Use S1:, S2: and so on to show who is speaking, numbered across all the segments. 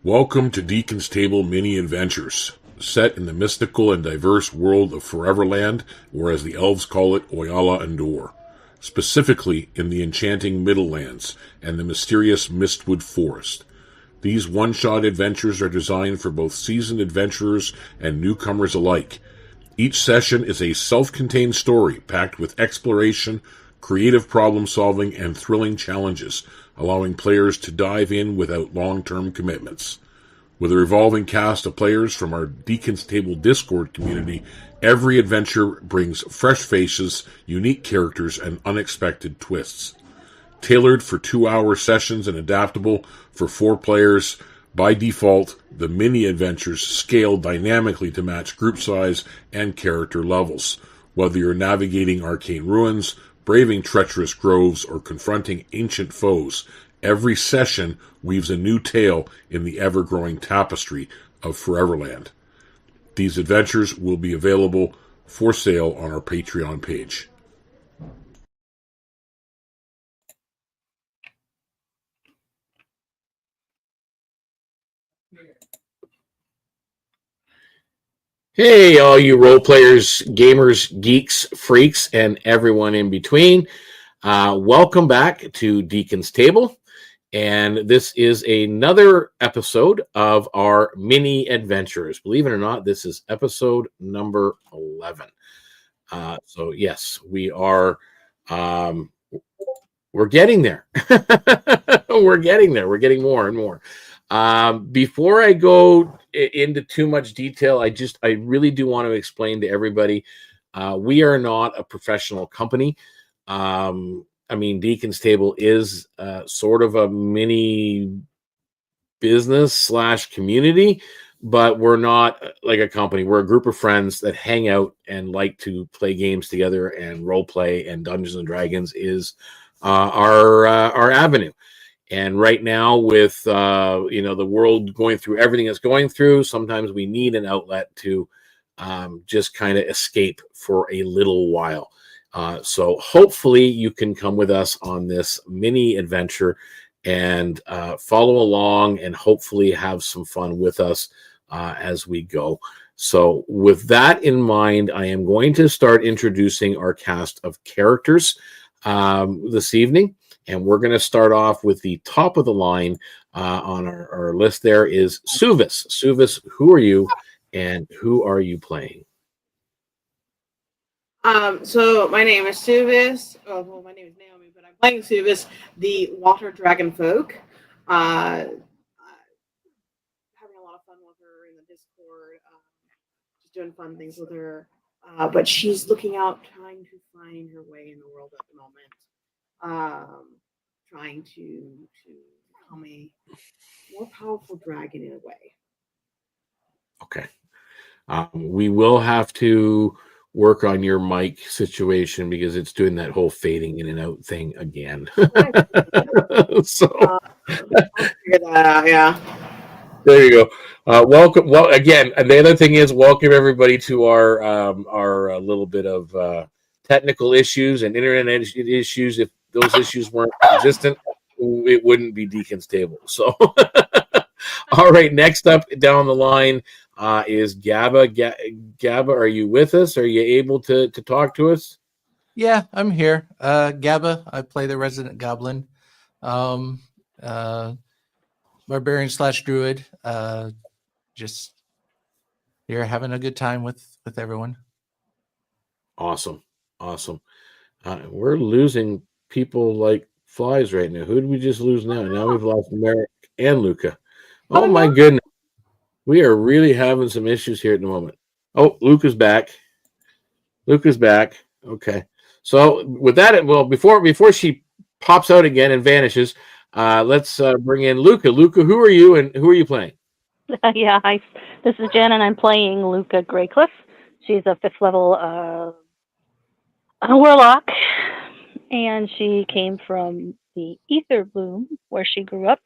S1: Welcome to DeaconsTable MiniAdventures, set in the mystical and diverse world of Foreverland, or as the elves call it, Oyala Endor, specifically in the enchanting Middlelands and the mysterious Mistwood Forest. These one-shot adventures are designed for both seasoned adventurers and newcomers alike. Each session is a self-contained story packed with exploration, creative problem-solving, and thrilling challenges, allowing players to dive in without long-term commitments. With a revolving cast of players from our DeaconsTable Discord community, every adventure brings fresh faces, unique characters, and unexpected twists. Tailored for 2-hour sessions and adaptable for 4 players, by default, the mini-adventures scale dynamically to match group size and character levels. Whether you're navigating arcane ruins, braving treacherous groves, or confronting ancient foes, every session weaves a new tale in the ever-growing tapestry of Foreverland. These adventures will be available for sale on our Patreon page. Hey, all you role players, gamers, geeks, freaks, and everyone in between. Welcome back to DeaconsTable. And this is another episode of our mini adventures. Believe it or not, this is episode number 11. So yes, we are, we're getting there. We're getting there. We're getting more and more. Before I go into too much detail, I really do want to explain to everybody, we are not a professional company. DeaconsTable is sort of a mini business / community, but we're not like a company. We're a group of friends that hang out and like to play games together, and role play and Dungeons and Dragons is our avenue. And right now, with the world going through everything it's going through, sometimes we need an outlet to just kind of escape for a little while. So hopefully you can come with us on this mini adventure and follow along and hopefully have some fun with us as we go. So with that in mind, I am going to start introducing our cast of characters this evening. And we're going to start off with the top of the line on our list. There is Suvis. Suvis, who are you and who are you playing?
S2: So my name is Suvis. Oh, well, my name is Naomi, but I'm playing Suvis, the water dragon folk. Having a lot of fun with her in the Discord. Just doing fun things with her. But she's looking out, trying to find her way in the world at the moment. Trying to become a more powerful dragon in a way.
S1: Okay. We will have to work on your mic situation because it's doing that whole fading in and out thing again. So
S2: I'll figure that out, yeah.
S1: There you go. Welcome. Well, again, and the other thing is, welcome everybody to our little bit of technical issues and internet issues. If those issues weren't existent, it wouldn't be DeaconsTable. So, all right. Next up down the line is Gabba. Gabba, are you with us? Are you able to talk to us?
S3: Yeah, I'm here. Gabba, I play the resident goblin. Barbarian / druid. Just here having a good time with everyone.
S1: Awesome. We're losing people like flies right now. Who did we just lose now? Now we've lost Merrick and Luca. Oh my goodness. We are really having some issues here at the moment. Oh, Luca's back. Okay. So with that, well, before she pops out again and vanishes, let's bring in Luca. Luca, who are you and who are you playing?
S4: Yeah, hi. This is Jen, and I'm playing Luca Greycliff. She's a 5th level warlock, and she came from the Etherbloom, where she grew up,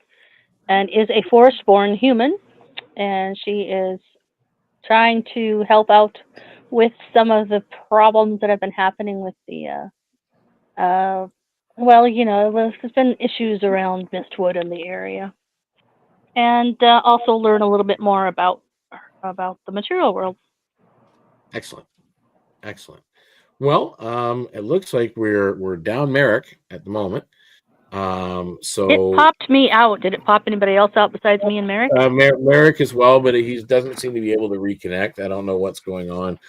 S4: and is a forest-born human, and she is trying to help out with some of the problems that have been happening with the, there's been issues around Mistwood in the area. and also learn a little bit more about the material world.
S5: Excellent. Well, it looks like we're down Merrick at the moment. So
S4: it popped me out. Did it pop anybody else out besides me and Merrick?
S5: Merrick as well, but he doesn't seem to be able to reconnect. I don't know what's going on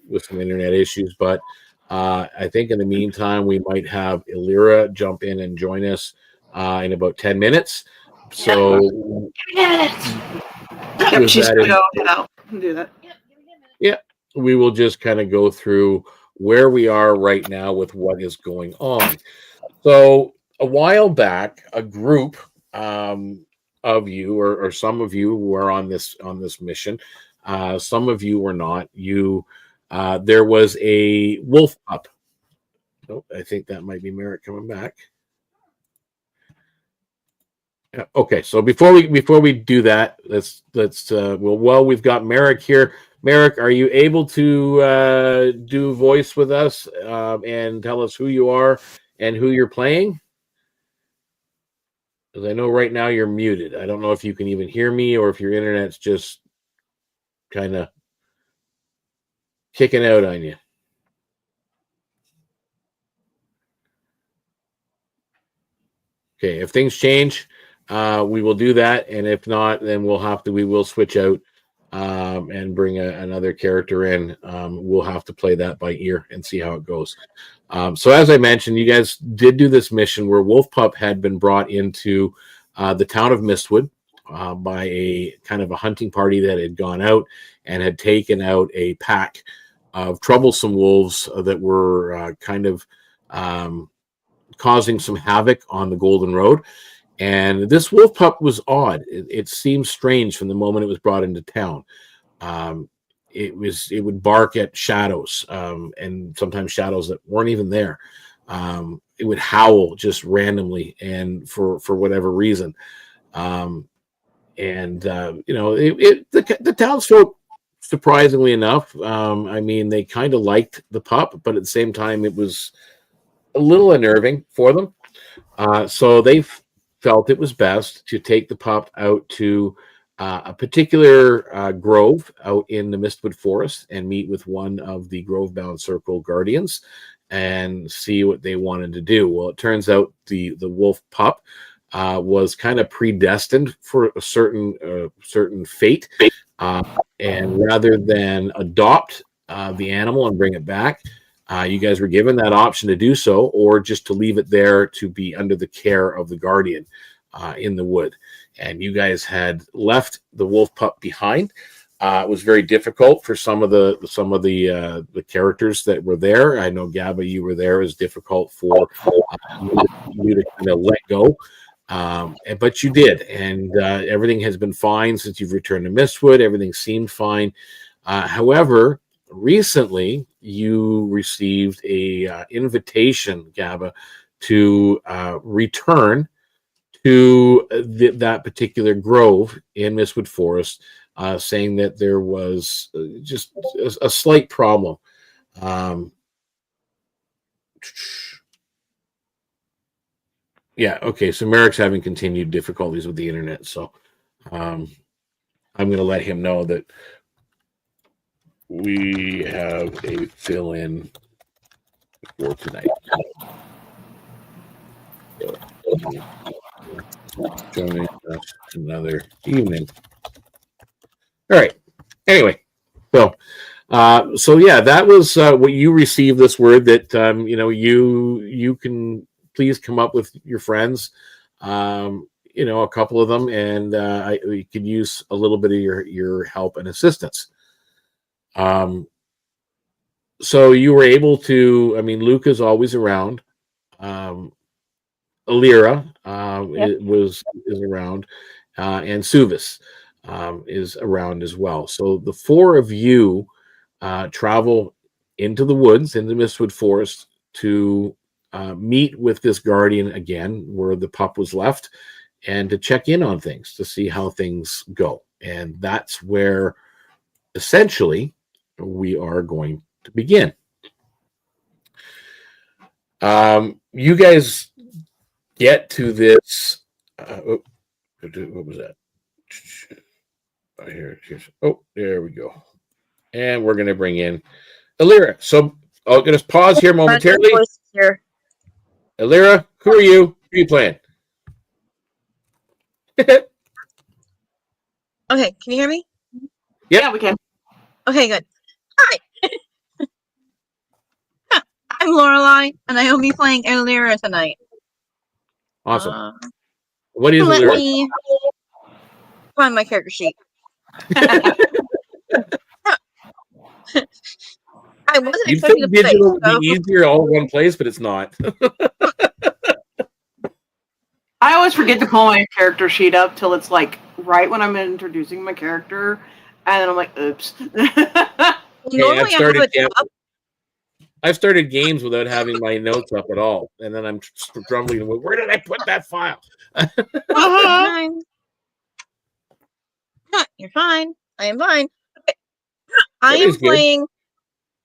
S5: with some internet issues, but I think in the meantime we might have Illyra jump in and join us in about 10 minutes. So
S2: She's gonna go head out and do that.
S5: Yeah, we will just kind of go through where we are right now with what is going on. So a while back, a group of you, or some of you who are on this mission, some of you were not. There was a wolf pup. Oh, I think that might be Merrick coming back. Yeah, okay, so before we do that, let's we've got Merrick here. Merrick, are you able to do voice with us and tell us who you are and who you're playing? Because I know right now you're muted. I don't know if you can even hear me or if your internet's just kind of kicking out on you. Okay, if things change, we will do that, and if not, then we will switch out and bring another character in. We'll have to play that by ear and see how it goes. So as I mentioned, you guys did do this mission where Wolf Pup had been brought into the town of Mistwood by a kind of a hunting party that had gone out and had taken out a pack of troublesome wolves that were kind of causing some havoc on the Golden Road. And this wolf pup was odd. It seemed strange from the moment it was brought into town. It would bark at shadows, and sometimes shadows that weren't even there. It would howl just randomly and for whatever reason. The townsfolk, surprisingly enough, they kind of liked the pup, but at the same time, it was a little unnerving for them. So they felt it was best to take the pup out to a particular grove out in the Mistwood Forest and meet with one of the Grove-bound Circle guardians and see what they wanted to do. Well, it turns out the wolf pup was kind of predestined for a certain fate, and rather than adopt the animal and bring it back, you guys were given that option to do so, or just to leave it there to be under the care of the guardian in the wood. And you guys had left the wolf pup behind. It was very difficult for some of the characters that were there. I know Gabba, you were there. It was difficult for you to kind of let go, but you did, and everything has been fine since you've returned to Mistwood. Everything seemed fine. However, recently you received a invitation, Gabba, to return to that particular grove in Mistwood Forest, saying that there was just a slight problem. Yeah, okay, so Merrick's having continued difficulties with the internet, so I'm going to let him know that we have a fill-in for tonight. Joining us another evening. All right. Anyway, so yeah, that was what you received. This word that you can please come up with your friends, a couple of them, and we could use a little bit of your help and assistance. So you were able to. Luca's always around. Illyra is around, and Suvis is around as well. So the four of you travel into the woods, into Mistwood Forest, to meet with this guardian again, where the pup was left, and to check in on things, to see how things go. And that's where, essentially, we are going to begin. You guys get to this. What was that? Here's. Oh, there we go. And we're going to bring in Alira. So I'll just pause here momentarily.
S6: Here.
S5: Alira, who are you? Who are you playing?
S6: Okay, can you hear me?
S5: Yep.
S2: Yeah, we can.
S6: Okay, good. Hi. I'm Lorelai, and I will be playing Alira tonight.
S5: Awesome. What is
S6: Let
S5: Alira?
S6: me find my character sheet. I wasn't
S5: You'd
S6: expecting
S5: think
S6: to play.
S5: digital would
S6: So.
S5: be easier all in one place, but it's not.
S2: I always forget to pull my character sheet up till it's like right when I'm introducing my character, and then I'm like, oops.
S6: Normally I have it up.
S5: I've started games without having my notes up at all, and then I'm grumbling, where did I put that file?
S6: Fine. You're fine. I am fine. Okay. I am playing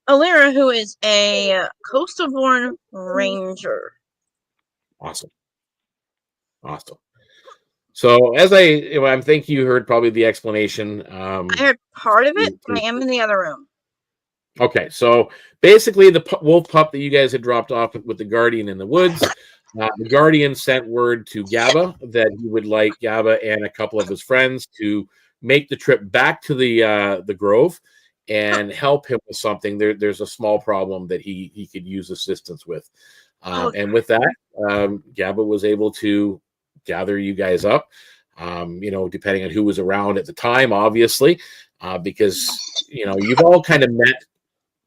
S6: Alira, who is a coastal-born ranger.
S5: Awesome. So as I think you heard probably the explanation.
S6: I heard part of it, but I am in the other room.
S5: Okay, so basically the wolf pup that you guys had dropped off with the guardian in the woods, the guardian sent word to Gabba that he would like Gabba and a couple of his friends to make the trip back to the grove and help him with something. There's a small problem that he could use assistance with. And with that, Gabba was able to gather you guys up, depending on who was around at the time, obviously, because, you've all kind of met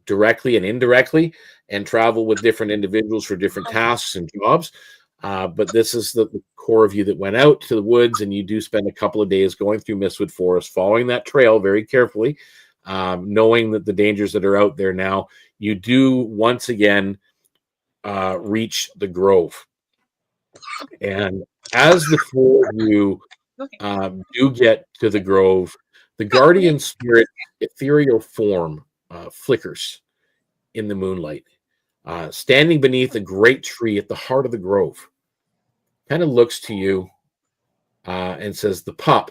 S5: directly and indirectly and travel with different individuals for different tasks and jobs. But this is the core of you that went out to the woods, and you do spend a couple of days going through Mistwood Forest, following that trail very carefully, knowing that the dangers that are out there now. You do once again reach the grove. And as the four of you do get to the grove, the guardian spirit ethereal form flickers in the moonlight, standing beneath a great tree at the heart of the grove. Kind of looks to you and says, the pup,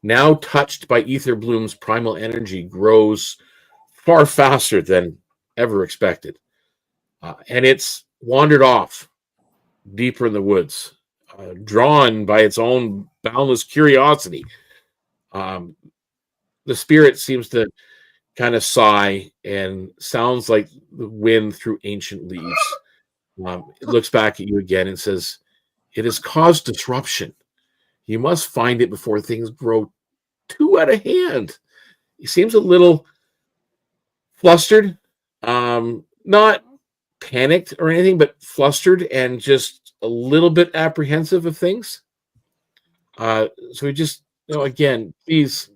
S5: now touched by Etherbloom's primal energy, grows far faster than ever expected. And it's wandered off deeper in the woods, drawn by its own boundless curiosity. The spirit seems to kind of sigh and sounds like the wind through ancient leaves. It looks back at you again and says, it has caused disruption. You must find it before things grow too out of hand. He seems a little flustered, not panicked or anything, but flustered and just a little bit apprehensive of things. So we just, again, please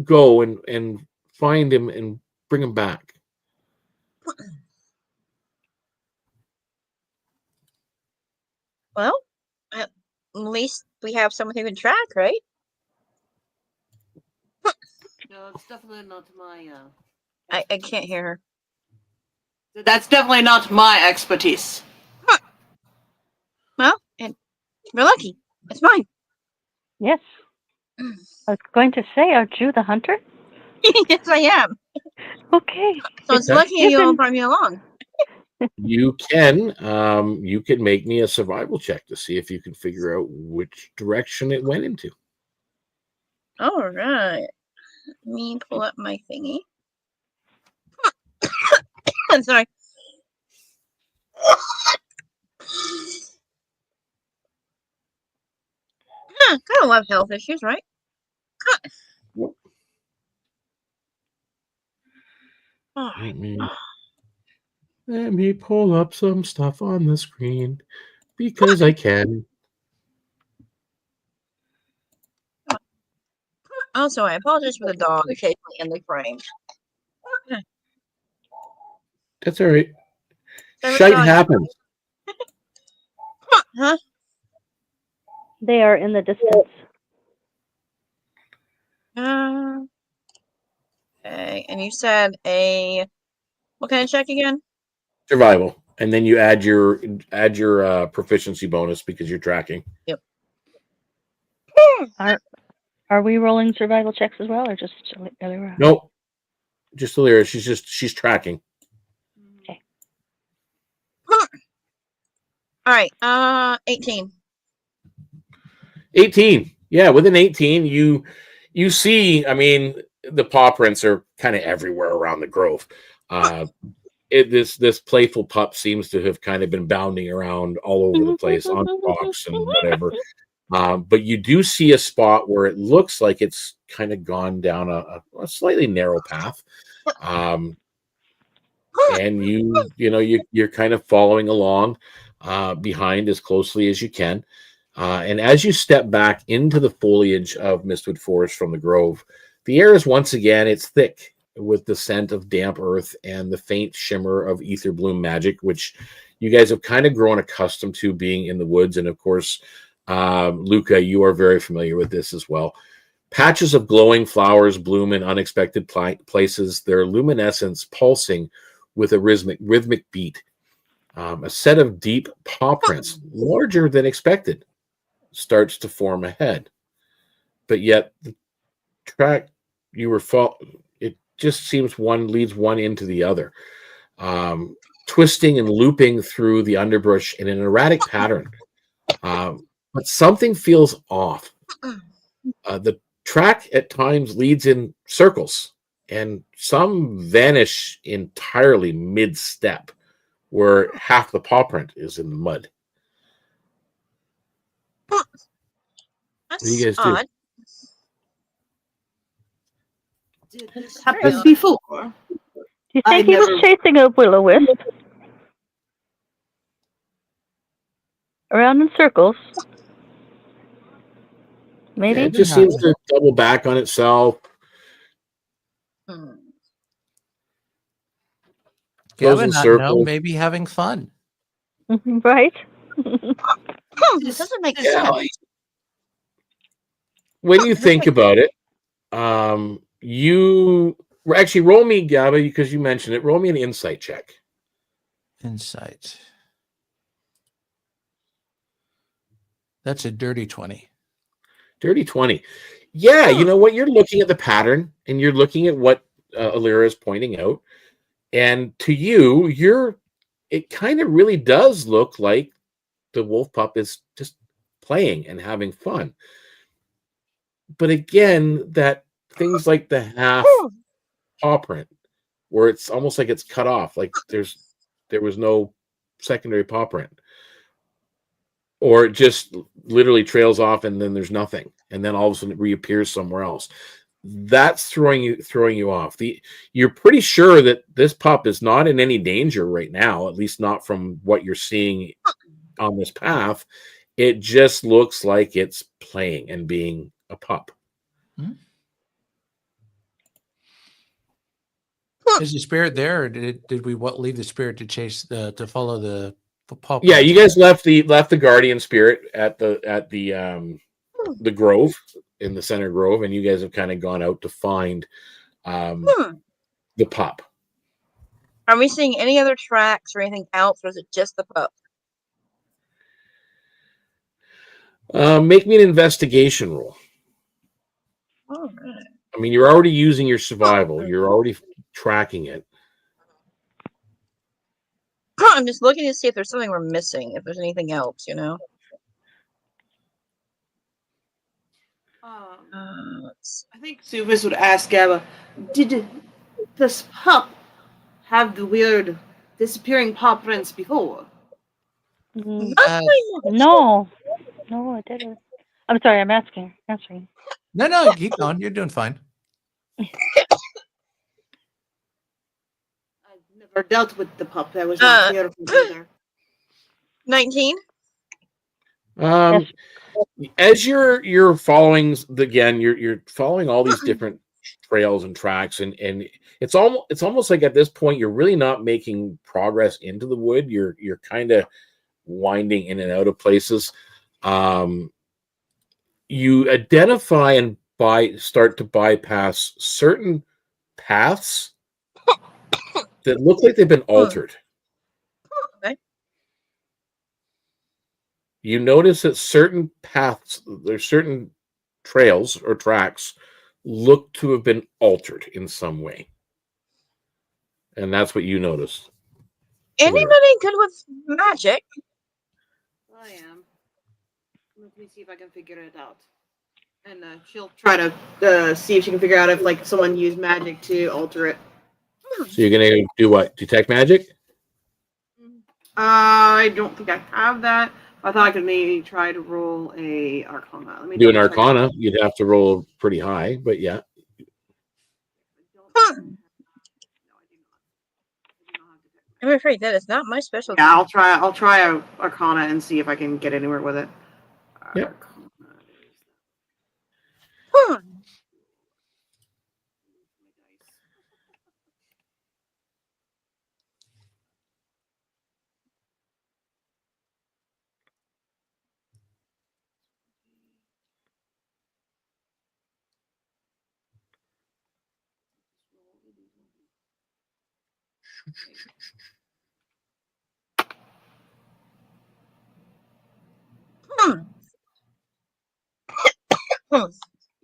S5: go and find him and bring him back.
S6: Well, at least we have someone who can track, right?
S2: No, it's definitely not my.
S6: I can't hear her.
S2: That's definitely not my expertise.
S6: Well, and we're lucky. It's mine.
S4: Yes. I was going to say, aren't you the hunter?
S6: Yes, I am.
S4: Okay.
S6: So it's lucky you'll bring me along.
S5: You can make me a survival check to see if you can figure out which direction it went into.
S6: All right. Let me pull up my thingy. I'm sorry. Gotta love health issues, right?
S5: Let me pull up some stuff on the screen because I can.
S6: Also, I apologize for the dog occasionally in the frame.
S5: That's all right. Shite happens.
S6: Huh?
S4: They are in the distance.
S6: Okay, and you said what kind of check again?
S5: Survival, and then you add your proficiency bonus because you're tracking.
S6: Yep.
S4: Are we rolling survival checks as well, or just Elira?
S5: Nope. Just Alira. She's tracking.
S4: Okay.
S6: All right. 18.
S5: 18. Yeah, within 18, you see, I mean, the paw prints are kind of everywhere around the grove. This playful pup seems to have kind of been bounding around all over the place on rocks and whatever. But you do see a spot where it looks like it's kind of gone down a slightly narrow path. And you're kind of following along behind as closely as you can. And as you step back into the foliage of Mistwood Forest from the grove, the air is once again, it's thick with the scent of damp earth and the faint shimmer of Etherbloom magic, which you guys have kind of grown accustomed to being in the woods. And of course, Luca, you are very familiar with this as well. Patches of glowing flowers bloom in unexpected places, their luminescence pulsing with a rhythmic beat. A set of deep paw prints, larger than expected, starts to form ahead. But yet the track you were it just seems one leads one into the other, twisting and looping through the underbrush in an erratic pattern. But something feels off. The track at times leads in circles, and some vanish entirely mid-step, where half the paw print is in the mud.
S6: That's
S5: What do you guys do?
S6: odd.
S2: Did this happen before?
S4: Do you think he was chasing a will-o-wisp? Around in circles? Maybe?
S5: Yeah, it just seems to double back on itself.
S3: Gavin, not know, maybe having fun.
S4: Right?
S6: This doesn't make sense.
S5: When you think about it, you actually roll me, Gabba, because you mentioned it. Roll me an insight check.
S3: Insight. That's a dirty 20.
S5: Dirty 20. Yeah, you know what? You're looking at the pattern, and you're looking at what Alira is pointing out. And to you, it kind of really does look like the wolf pup is just playing and having fun. But again, that things like the half paw print, where it's almost like it's cut off, like there was no secondary paw print. Or it just literally trails off and then there's nothing. And then all of a sudden it reappears somewhere else. That's throwing you off. You're pretty sure that this pup is not in any danger right now, at least not from what you're seeing on this path. It just looks like it's playing and being a pup.
S3: Is the spirit there, or did we leave the spirit to chase to follow the pup?
S5: Yeah, you guys left the guardian spirit at the grove, in the center grove, and you guys have kind of gone out to find the pup.
S6: Are we seeing any other tracks or anything else, or is it just the pup?
S5: Make me an investigation roll.
S6: All right.
S5: I mean, you're already using your survival. You're already tracking it.
S6: I'm just looking to see if there's something we're missing, if there's anything else, you know?
S2: I think Subis would ask Gabba, did this pup have the weird disappearing paw prints before?
S4: No, I didn't. I'm sorry, I'm answering.
S3: No, keep going. You're doing fine.
S2: I've never dealt with the pup. That was not clear from either.
S6: 19.
S5: As you're following again, you're following all these different trails and tracks, and it's almost like at this point you're really not making progress into the wood. You're kind of winding in and out of places. You identify and start to bypass certain paths that look like they've been altered.
S6: Okay.
S5: You notice that certain paths, there's certain trails or tracks look to have been altered in some way. And that's what you noticed.
S6: Anybody good with magic?
S2: I am. Let me see if I can figure it out. And she'll try to see if she can figure out if like someone used magic to alter it.
S5: So you're gonna do what? Detect magic?
S2: I don't think I have that. I thought I could maybe try to roll a Arcana. Let me
S5: Do an
S2: double check.
S5: Arcana, you'd have to roll pretty high, but yeah.
S6: I'm afraid that is not my specialty.
S2: Yeah, I'll try a Arcana and see if I can get anywhere with it.
S5: Yep.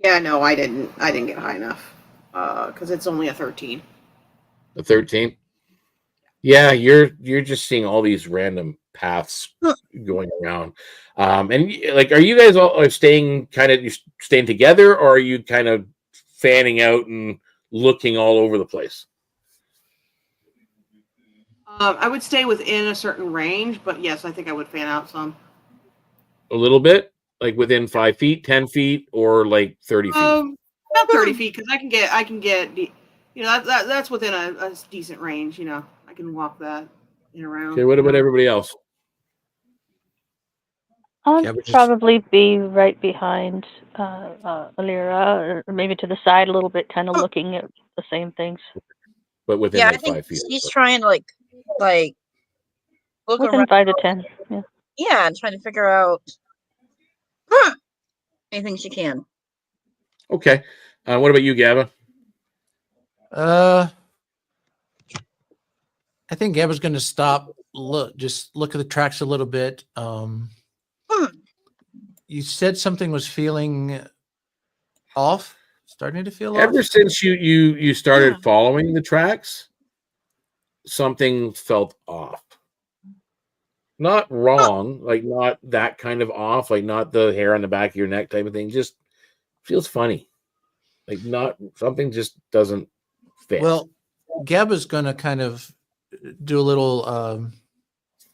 S2: Yeah, no, I didn't get high enough. Because it's only a 13.
S5: A 13? Yeah, you're just seeing all these random paths going around. And like, are you guys all staying together, or are you kind of fanning out and looking all over the place?
S2: I would stay within a certain range, but yes, I think I would fan out some.
S5: A little bit, like within 5 feet, 10 feet, or like 30 feet.
S2: About 30 feet, because I can get, that's within a decent range. I can walk that in around.
S5: Okay, what about everybody else?
S4: I'd probably be right behind Alira, or maybe to the side a little bit, kind of looking at the same things.
S5: But within
S6: I
S5: like
S6: think
S5: 5 feet.
S6: She's trying to like look
S4: within
S6: around.
S4: 5 to 10. Yeah.
S6: Yeah, and trying to figure out anything she can.
S5: Okay. What about you, Gabba?
S3: I think Gabba's going to stop. Just look at the tracks a little bit. You said something was feeling off, starting to feel off.
S5: Ever since you started following the tracks, something felt off. Not wrong, like not that kind of off, like not the hair on the back of your neck type of thing. Just feels funny. Like not something just doesn't fit.
S3: Well, Gabba's going to kind of do a little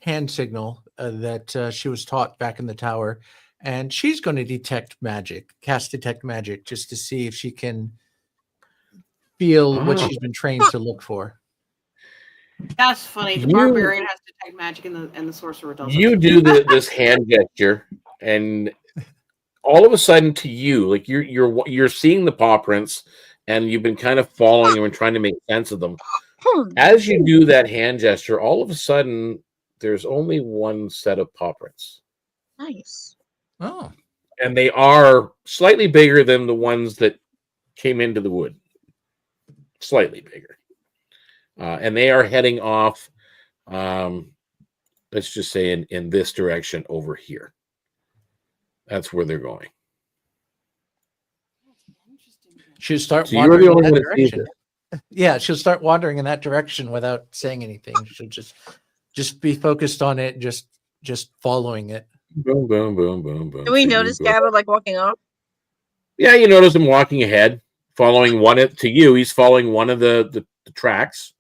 S3: hand signal that she was taught back in the tower, and she's going to cast detect magic, just to see if she can feel what she's been trained to look for.
S2: That's funny. The barbarian has detect magic, and the sorcerer doesn't.
S5: You do this hand gesture, and all of a sudden, to you, like you're seeing the paw prints, and you've been kind of following them and trying to make sense of them. As you do that hand gesture, all of a sudden, there's only one set of paw prints.
S6: Nice.
S3: Oh.
S5: And they are slightly bigger than the ones that came into the wood. Slightly bigger. And they are heading off, let's just say in this direction over here. That's where they're going.
S3: She'll start
S5: So you're the
S3: wandering in
S5: only
S3: that
S5: one that sees
S3: direction.
S5: it.
S3: Yeah, she'll start wandering in that direction without saying anything. She'll just be focused on it, just following it.
S5: Boom, boom, boom, boom, boom.
S6: Do we notice Gabba walking off?
S5: Yeah, you notice him walking ahead, following to you. He's following one of the tracks.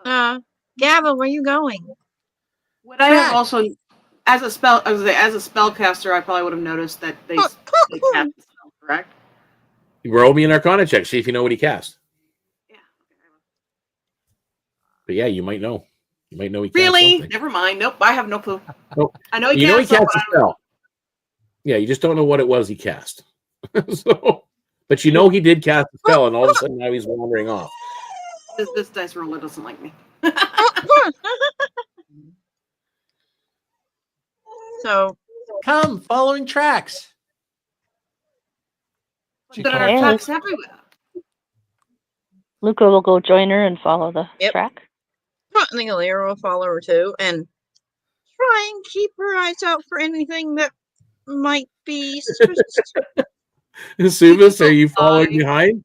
S6: Gabba, where are you going?
S2: Would I have also, as a spellcaster, I probably would have noticed that they cast the spell, correct?
S5: Roll me an Arcana check, see if you know what he cast.
S2: Yeah.
S5: But yeah, you might know. You might know he cast
S2: Really?
S5: something.
S2: Never mind. Nope, I have no clue.
S5: Nope.
S2: I know
S5: he cast a spell. Yeah, you just don't know what it was he cast. But you know he did cast a spell, and all of a sudden now he's wandering off.
S2: This dice roller doesn't like me.
S6: So,
S3: come, following tracks.
S2: There are tracks everywhere.
S4: Luca will go join her and follow the track.
S6: I think Alira will follow her too, and try and keep her eyes out for anything that might be suspicious.
S5: Subas, are you following behind?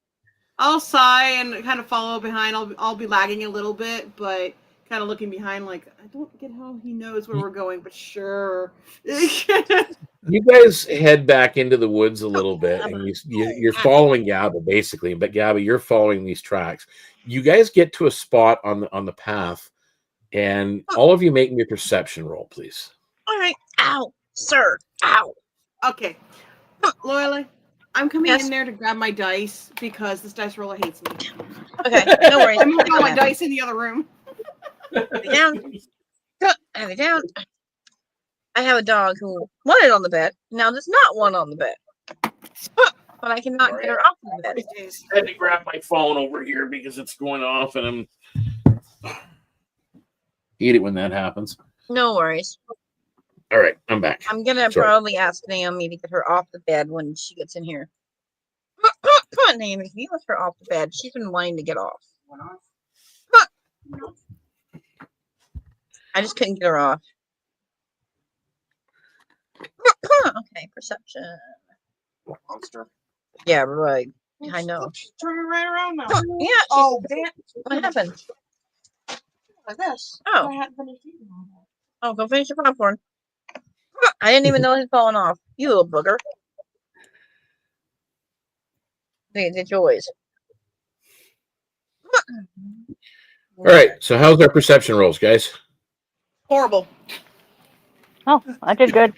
S2: I'll sigh and kind of follow behind. I'll be lagging a little bit, but kind of looking behind like, I don't get how he knows where we're going, but sure.
S5: You guys head back into the woods a little bit, and you're following Gabba, basically. But Gabba, you're following these tracks. You guys get to a spot on the path, and all of you make me a perception roll, please.
S6: All right. Ow, sir. Ow.
S2: Okay. Loyally, I'm coming in there to grab my dice because this dice roller hates me.
S6: Okay, no worries.
S2: I'm moving all my dice in the other room.
S6: Down. Have it down. I have a dog who wanted on the bed. Now there's not one on the bed. But I cannot get her off the bed.
S5: I had to grab my phone over here because it's going off, and I'm hate it when that happens.
S6: No worries.
S5: All right, I'm back.
S6: I'm gonna probably ask Naomi to get her off the bed when she gets in here. Come on, Naomi, can you lift her off the bed? She's been wanting to get off. I just couldn't get her off. Okay, perception.
S7: Monster.
S6: Yeah, right. I know.
S7: She's turning right around now.
S6: Yeah.
S7: Oh, damn.
S6: What happened?
S7: Like this.
S6: Oh.
S7: I hadn't finished eating all that.
S6: Oh, go finish your popcorn. I didn't even know it had fallen off. You little booger. The joys.
S5: All right, so how's our perception rolls, guys?
S2: Horrible.
S4: Oh, I did good.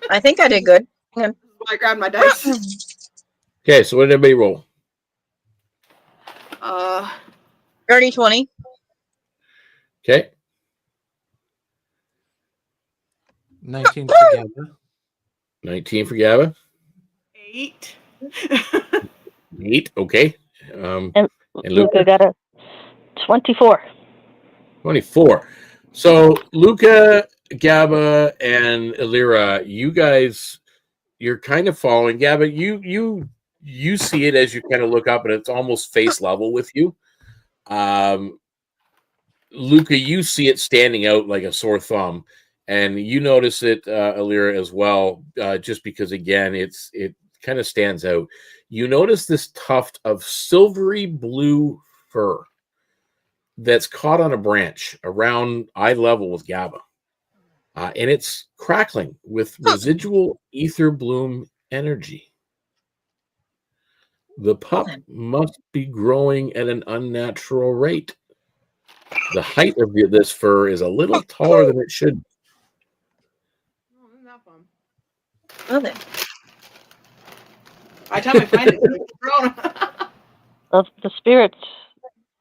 S6: I think I did good. Yeah.
S2: I grabbed my dice.
S5: Okay, so what did everybody roll?
S6: 30, 20.
S5: Okay.
S3: 19 for Gabba.
S5: 19 for Gabba.
S2: 8.
S5: 8, okay.
S4: And
S5: Luca?
S4: Luca got a 24.
S5: 24. So Luca, Gabba, and Illyra, you guys, you're kind of following. Gabba, you see it as you kind of look up, and it's almost face level with you. Luca, you see it standing out like a sore thumb, and you notice it, Illyra, as well, just because, again, it kind of stands out. You notice this tuft of silvery blue fur that's caught on a branch around eye level with Gabba. And it's crackling with residual Etherbloom energy. The pup must be growing at an unnatural rate. The height of this fur is a little taller than it should.
S2: Oh, isn't that fun?
S6: Well then.
S2: By the time I find it, it's grown.
S4: The Spirit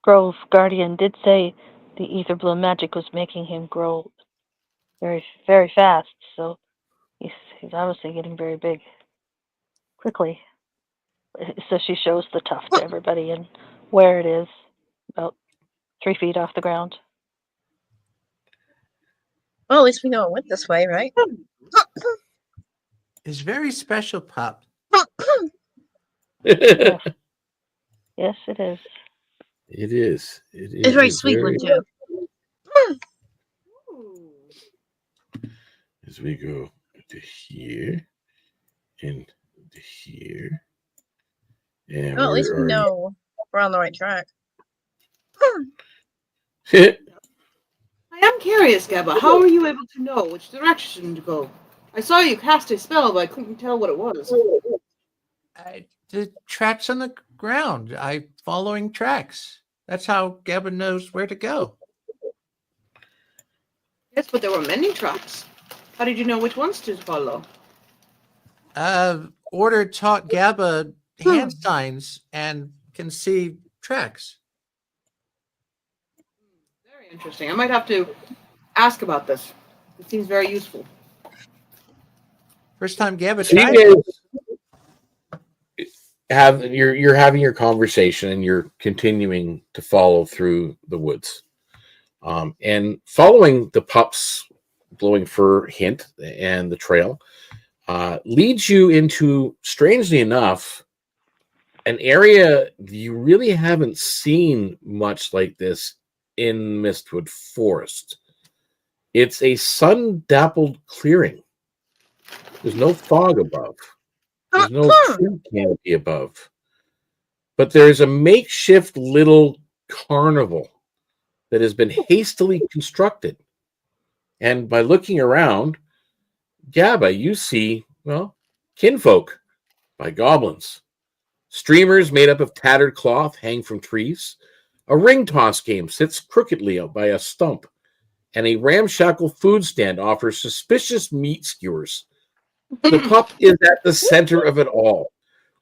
S4: Grove Guardian did say the Etherbloom magic was making him grow very, very fast. So he's obviously getting very big quickly. So she shows the tuft to everybody and where it is, about 3 feet off the ground.
S6: Well, at least we know it went this way, right?
S3: It's very special, pup.
S4: Yes. Yes, it is.
S5: It is.
S6: It's very sweet one, too.
S5: As we go to here and to here. And
S6: Well, at least we know we're on the right track.
S2: I am curious, Gabba. How were you able to know which direction to go? I saw you cast a spell, but I couldn't tell what it was.
S3: The tracks on the ground. I following tracks. That's how Gabba knows where to go.
S2: Yes, but there were many tracks. How did you know which ones to follow?
S3: Order taught Gabba hand signs and can see tracks.
S2: Very interesting. I might have to ask about this. It seems very useful.
S3: First time Gabba
S5: So
S3: tried.
S5: you guys you're having your conversation and you're continuing to follow through the woods. And following the pup's glowing fur hint and the trail leads you into, strangely enough, an area you really haven't seen much like this in Mistwood Forest. It's a sun-dappled clearing. There's no fog above. There's no true canopy above. But there's a makeshift little carnival that has been hastily constructed. And by looking around, Gabba, you see, well, kinfolk by goblins. Streamers made up of tattered cloth hang from trees. A ring toss game sits crookedly out by a stump. And a ramshackle food stand offers suspicious meat skewers. The pup is at the center of it all,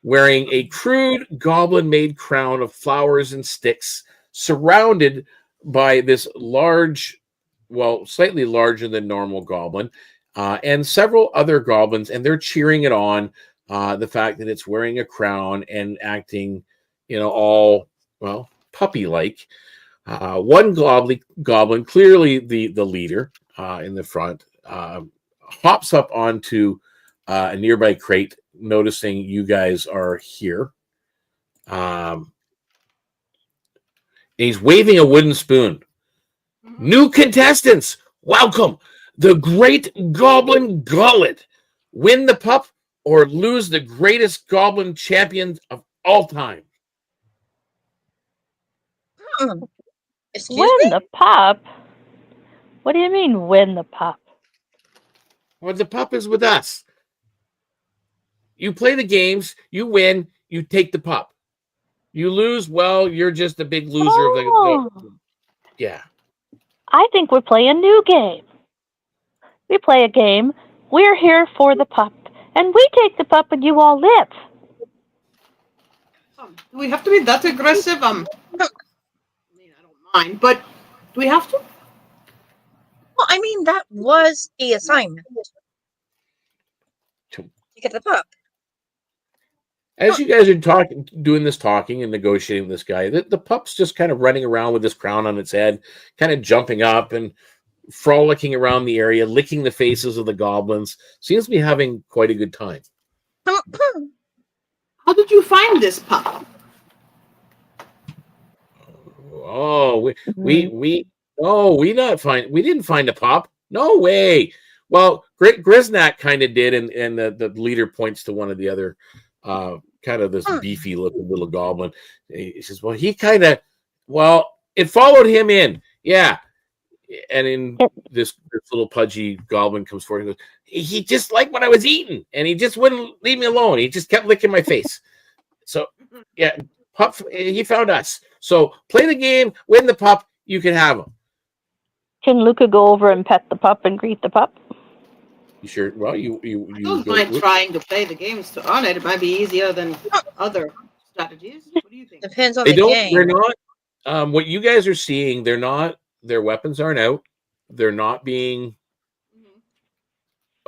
S5: wearing a crude goblin-made crown of flowers and sticks, surrounded by this large, well, slightly larger than normal goblin, and several other goblins, and they're cheering it on, the fact that it's wearing a crown and acting, all, well, puppy-like. One goblin, clearly the leader in the front, hops up onto a nearby crate, noticing you guys are here. He's waving a wooden spoon. New contestants, welcome. The Great Goblin Gullet. Win the pup or lose the greatest goblin champion of all time.
S6: Excuse
S4: Win
S6: me?
S4: the pup? What do you mean, win the pup?
S5: Well, the pup is with us. You play the games, you win, you take the pup. You lose, well, you're just a big loser of the yeah.
S4: I think we play a new game. We play a game. We're here for the pup, and we take the pup, and you all live.
S2: Do we have to be that aggressive? I mean, I don't mind, but do we have to?
S6: Well, I mean, that was the assignment. To get the pup.
S5: As you guys are doing this talking and negotiating with this guy, the pup's just kind of running around with this crown on its head, kind of jumping up and frolicking around the area, licking the faces of the goblins. Seems to be having quite a good time.
S2: How did you find this pup?
S5: Oh, we didn't find a pup. No way. Well, Grisnak kind of did, and the leader points to one of the other. Kind of this beefy looking little goblin. He says, well, it followed him in. Yeah. And in this little pudgy goblin comes forward and goes, he just liked what I was eating, and he just wouldn't leave me alone. He just kept licking my face. So, yeah, pup, he found us. So play the game, win the pup, you can have him.
S4: Can Luca go over and pet the pup and greet the pup?
S5: You sure? Well, you
S2: I don't mind trying to play the games to earn it. It might be easier than other strategies. What do you think?
S6: Depends on
S5: They
S6: the
S5: don't.
S6: game.
S5: They're not. What you guys are seeing, they're not. Their weapons aren't out. They're not being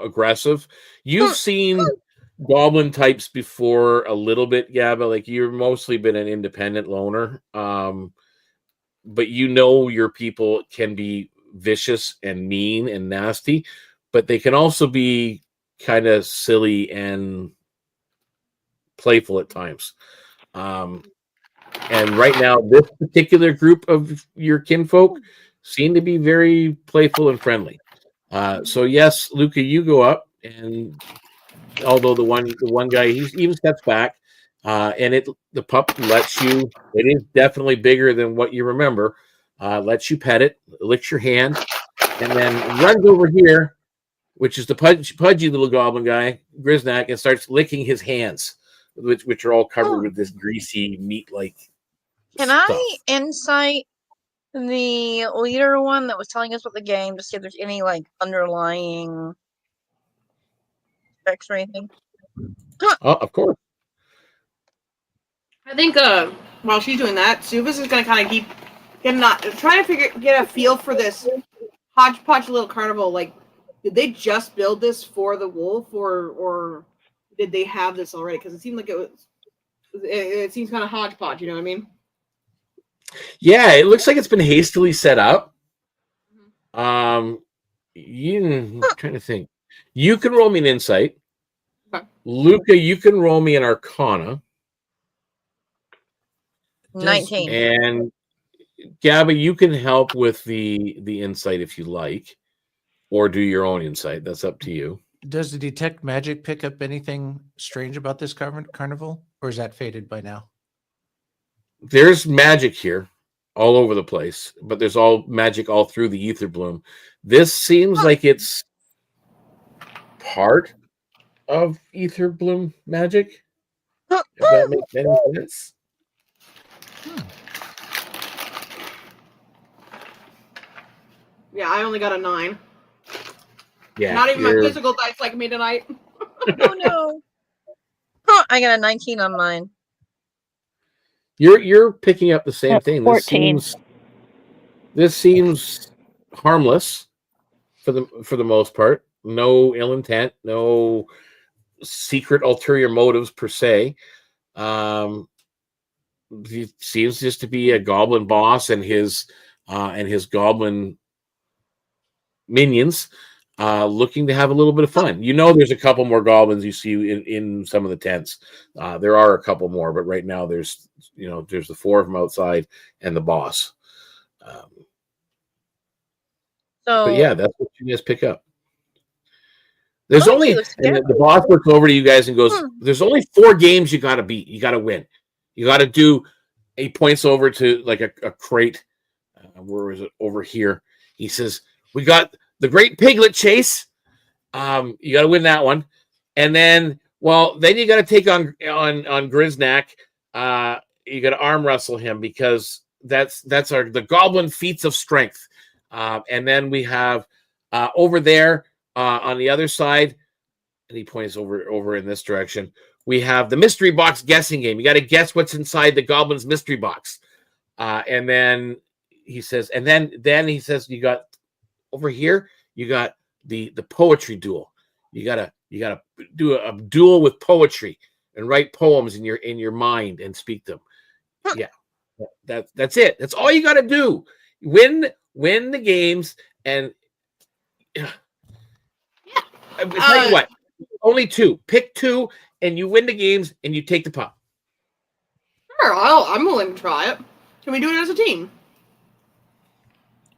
S5: aggressive. You've seen goblin types before a little bit, Gabba. Like you've mostly been an independent loner, but your people can be vicious and mean and nasty, but they can also be kind of silly and playful at times. And right now, this particular group of your kinfolk seem to be very playful and friendly. So yes, Luca, you go up, and although the one guy he even steps back, and the pup lets you. It is definitely bigger than what you remember. Lets you pet it, licks your hand, and then runs over here, which is the pudgy little goblin guy, Grisnak, and starts licking his hands, which are all covered with this greasy meat-like.
S6: Can
S5: stuff.
S6: I insight the leader one that was telling us about the game to see if there's any like underlying specs or anything?
S5: Oh, of course.
S2: I think while she's doing that, Subas is gonna kind of trying to get a feel for this hodgepodge little carnival. Like, did they just build this for the wolf, or did they have this already? Because it seemed like it seems kind of hodgepodge. You know what I mean?
S5: Yeah, it looks like it's been hastily set up. I'm trying to think. You can roll me an insight.
S2: Okay.
S5: Luca, you can roll me an arcana.
S6: 19.
S5: And Gabba, you can help with the insight if you like, or do your own insight. That's up to you.
S3: Does the detect magic pick up anything strange about this carnival, or is that faded by now?
S5: There's magic here all over the place, but there's all magic all through the Etherbloom. This seems like it's part of Etherbloom magic. If that makes any sense.
S2: Yeah, I only got a 9.
S5: Yeah.
S2: Not even my physical dice like me tonight.
S6: Oh no. I got a 19 on mine.
S5: You're picking up the same
S4: That's
S5: thing.
S4: 14.
S5: This seems harmless for the most part. No ill intent, no secret ulterior motives per se. He seems just to be a goblin boss and his goblin minions looking to have a little bit of fun. You know, there's a couple more goblins you see in some of the tents. There are a couple more, but right now there's the 4 of them outside and the boss. But yeah, that's what you guys pick up. There's only, and the boss looks over to you guys and goes, there's only 4 games you got to beat. You got to win. You got to do. He points over to like a crate. Where is it? Over here. He says, we got the Great Piglet Chase. You got to win that one. And then you got to take on Grisnak. You got to arm wrestle him because that's the Goblin Feats of Strength. And then we have over there on the other side, and he points over in this direction. We have the mystery box guessing game. You got to guess what's inside the Goblin's mystery box. And then he says, you got over here, you got the poetry duel. You gotta do a duel with poetry and write poems in your mind and speak them. Yeah, that's it. That's all you got to do. Win the games, and I'll tell you what. Only 2. Pick 2, and you win the games, and you take the pup.
S2: Sure, I'm willing to try it. Can we do it as a team?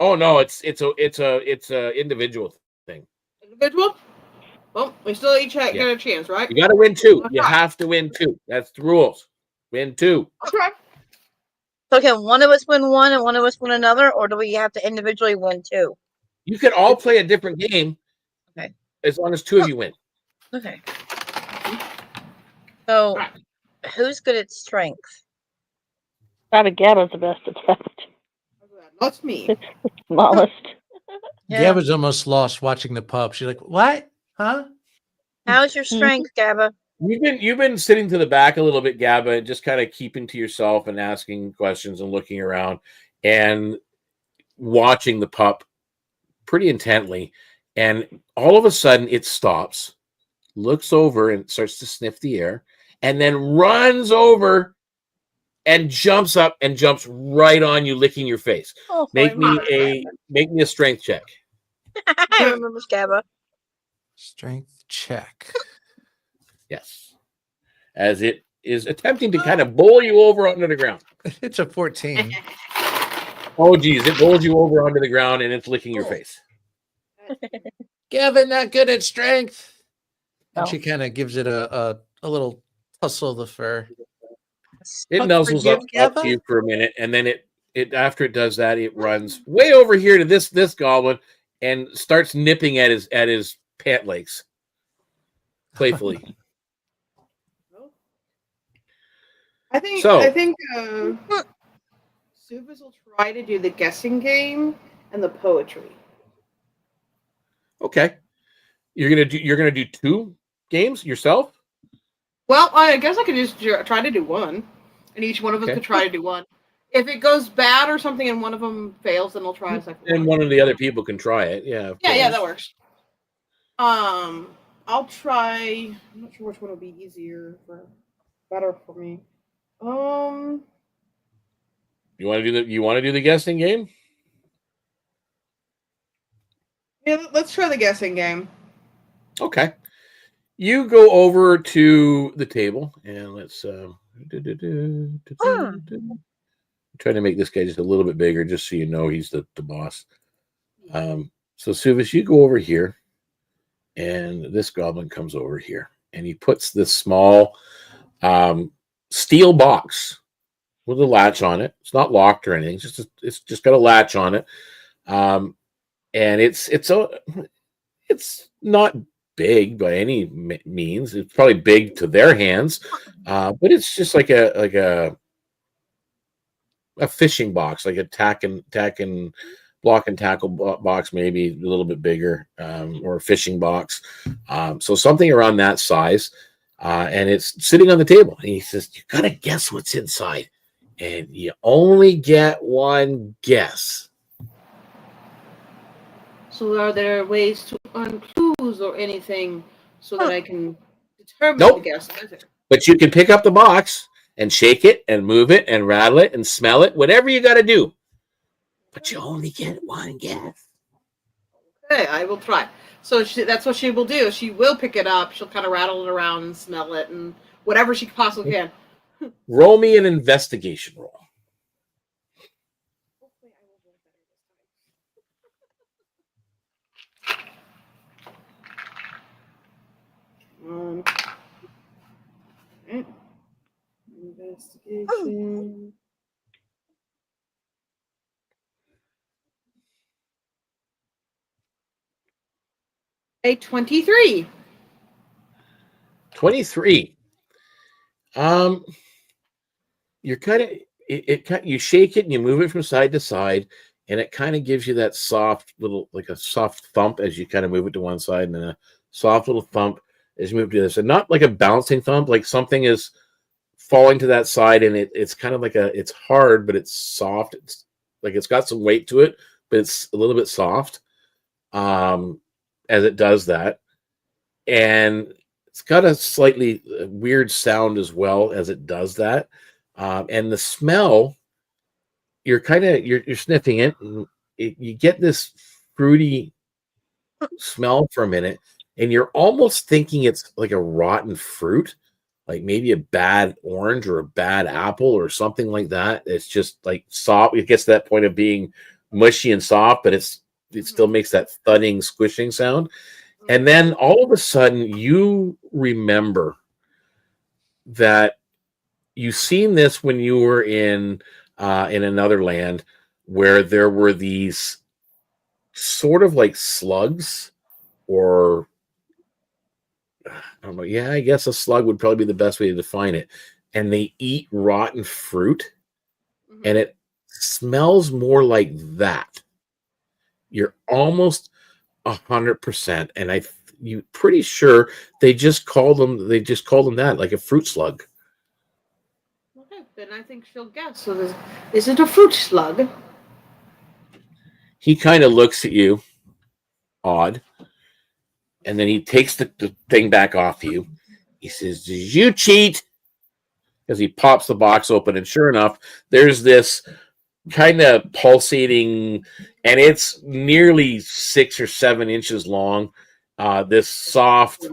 S5: Oh no, it's a individual thing.
S2: Individual? Well, we still each get a chance, right?
S5: You got to win 2. You have to win 2. That's the rules. Win 2.
S2: I'll try.
S6: So can one of us win 1 and one of us win another, or do we have to individually win 2?
S5: You can all play a different game.
S6: Okay.
S5: As long as 2 of you win.
S6: Okay. So, who's good at strength?
S4: Probably Gabba's the best at that.
S2: That's me.
S4: Smallest.
S6: Yeah.
S3: Gabba's almost lost watching the pup. She's like, "What? Huh?
S6: How's your strength, Gabba?
S5: You've been sitting to the back a little bit, Gabba, just kind of keeping to yourself and asking questions and looking around and watching the pup pretty intently. And all of a sudden, it stops, looks over, and starts to sniff the air, and then runs over and jumps up and jumps right on you, licking your face.
S6: Oh,
S5: Make me a strength check.
S6: I remember Gabba.
S3: Strength check."
S5: Yes. As it is attempting to kind of bowl you over onto the ground.
S3: It's a 14.
S5: Oh, geez. It bowls you over onto the ground, and it's licking your face.
S3: Gavin, not good at strength. And
S4: No.
S3: she kind of gives it a little tussle of the fur.
S5: It
S3: Fuck,
S5: nuzzles up
S3: forgive
S5: to
S3: Gabba?
S5: you for a minute, and then it after it does that, it runs way over here to this goblin and starts nipping at his pant legs playfully.
S2: I think Subas will try to do the guessing game and the poetry.
S5: Okay, you're gonna do 2 games yourself.
S2: Well, I guess I could just try to do 1, and each one of us
S5: Okay.
S2: could try to do 1. If it goes bad or something and one of them fails, then I'll try a second
S5: And one of the other people can try it. Yeah.
S2: Yeah, that works. I'll try. I'm not sure which one would be better for me.
S5: You want to do the guessing game?
S2: Yeah, let's try the guessing game.
S5: Okay. You go over to the table and let's try to make this guy just a little bit bigger, just so you know he's the boss. So Suvis, you go over here And this goblin comes over here, and he puts this small steel box with a latch on it. It's not locked or anything. It's just got a latch on it, and it's not big by any means. It's probably big to their hands, but it's just like a fishing box, like a tack and block and tackle box, maybe a little bit bigger, or a fishing box. So something around that size, and it's sitting on the table. And he says, "You gotta guess what's inside, and you only get one guess."
S2: So are there ways to earn clues or anything so that I can determine
S5: Nope.
S2: the guess?
S5: But you can pick up the box and shake it and move it and rattle it and smell it, whatever you got to do. But you only get one guess.
S2: Okay, I will try. So that's what she will do. She will pick it up. She'll kind of rattle it around and smell it and whatever she possibly can.
S5: Roll me an investigation roll.
S2: Right. Investigation. A 23.
S5: 23. You're kind of you shake it and you move it from side to side, and it kind of gives you that soft little, like a soft thump as you kind of move it to one side, and then a soft little thump as you move to this, and not like a bouncing thump, like something is falling to that side, and it's kind of like it's hard, but it's soft. It's like it's got some weight to it, but it's a little bit soft, as it does that, and it's got a slightly weird sound as well as it does that. And the smell, you're sniffing it, and you get this fruity smell for a minute, and you're almost thinking it's like a rotten fruit, like maybe a bad orange or a bad apple or something like that. It's just like soft. It gets to that point of being mushy and soft, but it still makes that thudding, squishing sound. And then all of a sudden you remember that you've seen this when you were in another land where there were these sort of like slugs, or I don't know. Yeah, I guess a slug would probably be the best way to define it. And they eat rotten fruit, and it smells more like that. You're almost 100%, and you pretty sure they just called them that, like a fruit slug.
S2: Okay, then I think she'll guess. So is it a fruit slug?
S5: He kind of looks at you odd, and then he takes the thing back off you. He says, "Did you cheat?" As he pops the box open, and sure enough, there's this kind of pulsating, and it's nearly 6 or 7 inches long. This soft,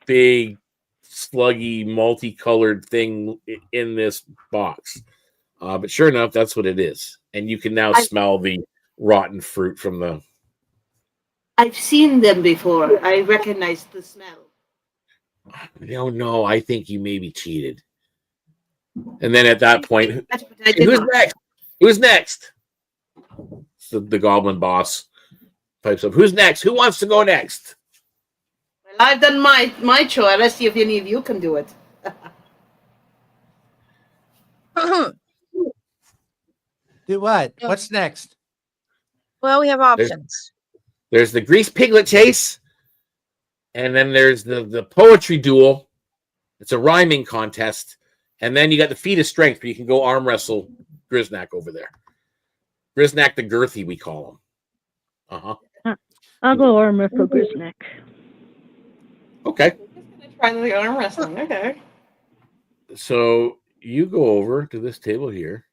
S5: big, sluggy, multicolored thing in this box. But sure enough, that's what it is. And you can now smell the rotten fruit from the...
S2: I've seen them before. I recognize the smell.
S5: No, I think you maybe cheated. And then at that point,
S2: Who's
S5: next? Who's next? So the goblin boss pipes up. Who's next? Who wants to go next?
S2: Well, I've done my chore. Let's see if any of you can do it.
S3: Do what? What's next?
S6: Well, we have options.
S5: There's the grease piglet chase, and then there's the poetry duel. It's a rhyming contest, and then you got the feat of strength, where you can go arm wrestle Grisnak over there. Grisnak the girthy, we call him.
S4: I'll go arm wrestle Grisnak.
S5: Okay.
S2: Try the arm wrestling. Okay.
S5: So you go over to this table here,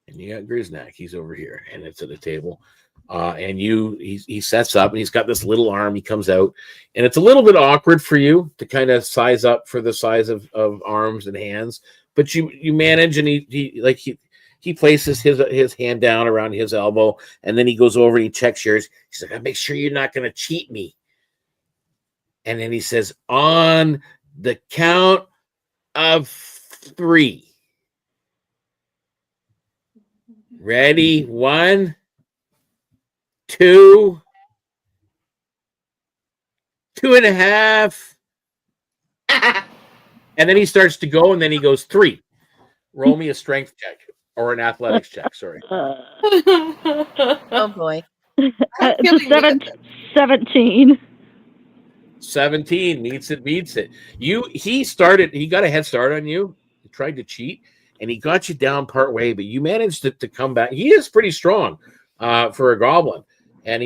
S5: and you got Grisnak. He's over here, and it's at the table. And he sets up, and he's got this little arm. He comes out, and it's a little bit awkward for you to kind of size up for the size of arms and hands, but you manage. And he places his hand down around his elbow, and then he goes over and he checks yours. He's like, "I make sure you're not going to cheat me." And then he says, on the count of 3. Ready? 1, 2, 2.5. And then he starts to go, and then he goes 3. Roll me a strength check or an athletics check. Sorry.
S6: Oh boy.
S4: It's a 17.
S5: 17 meets it. He got a head start on you. He tried to cheat, and he got you down part way, but you managed to come back. He is pretty strong for a goblin. And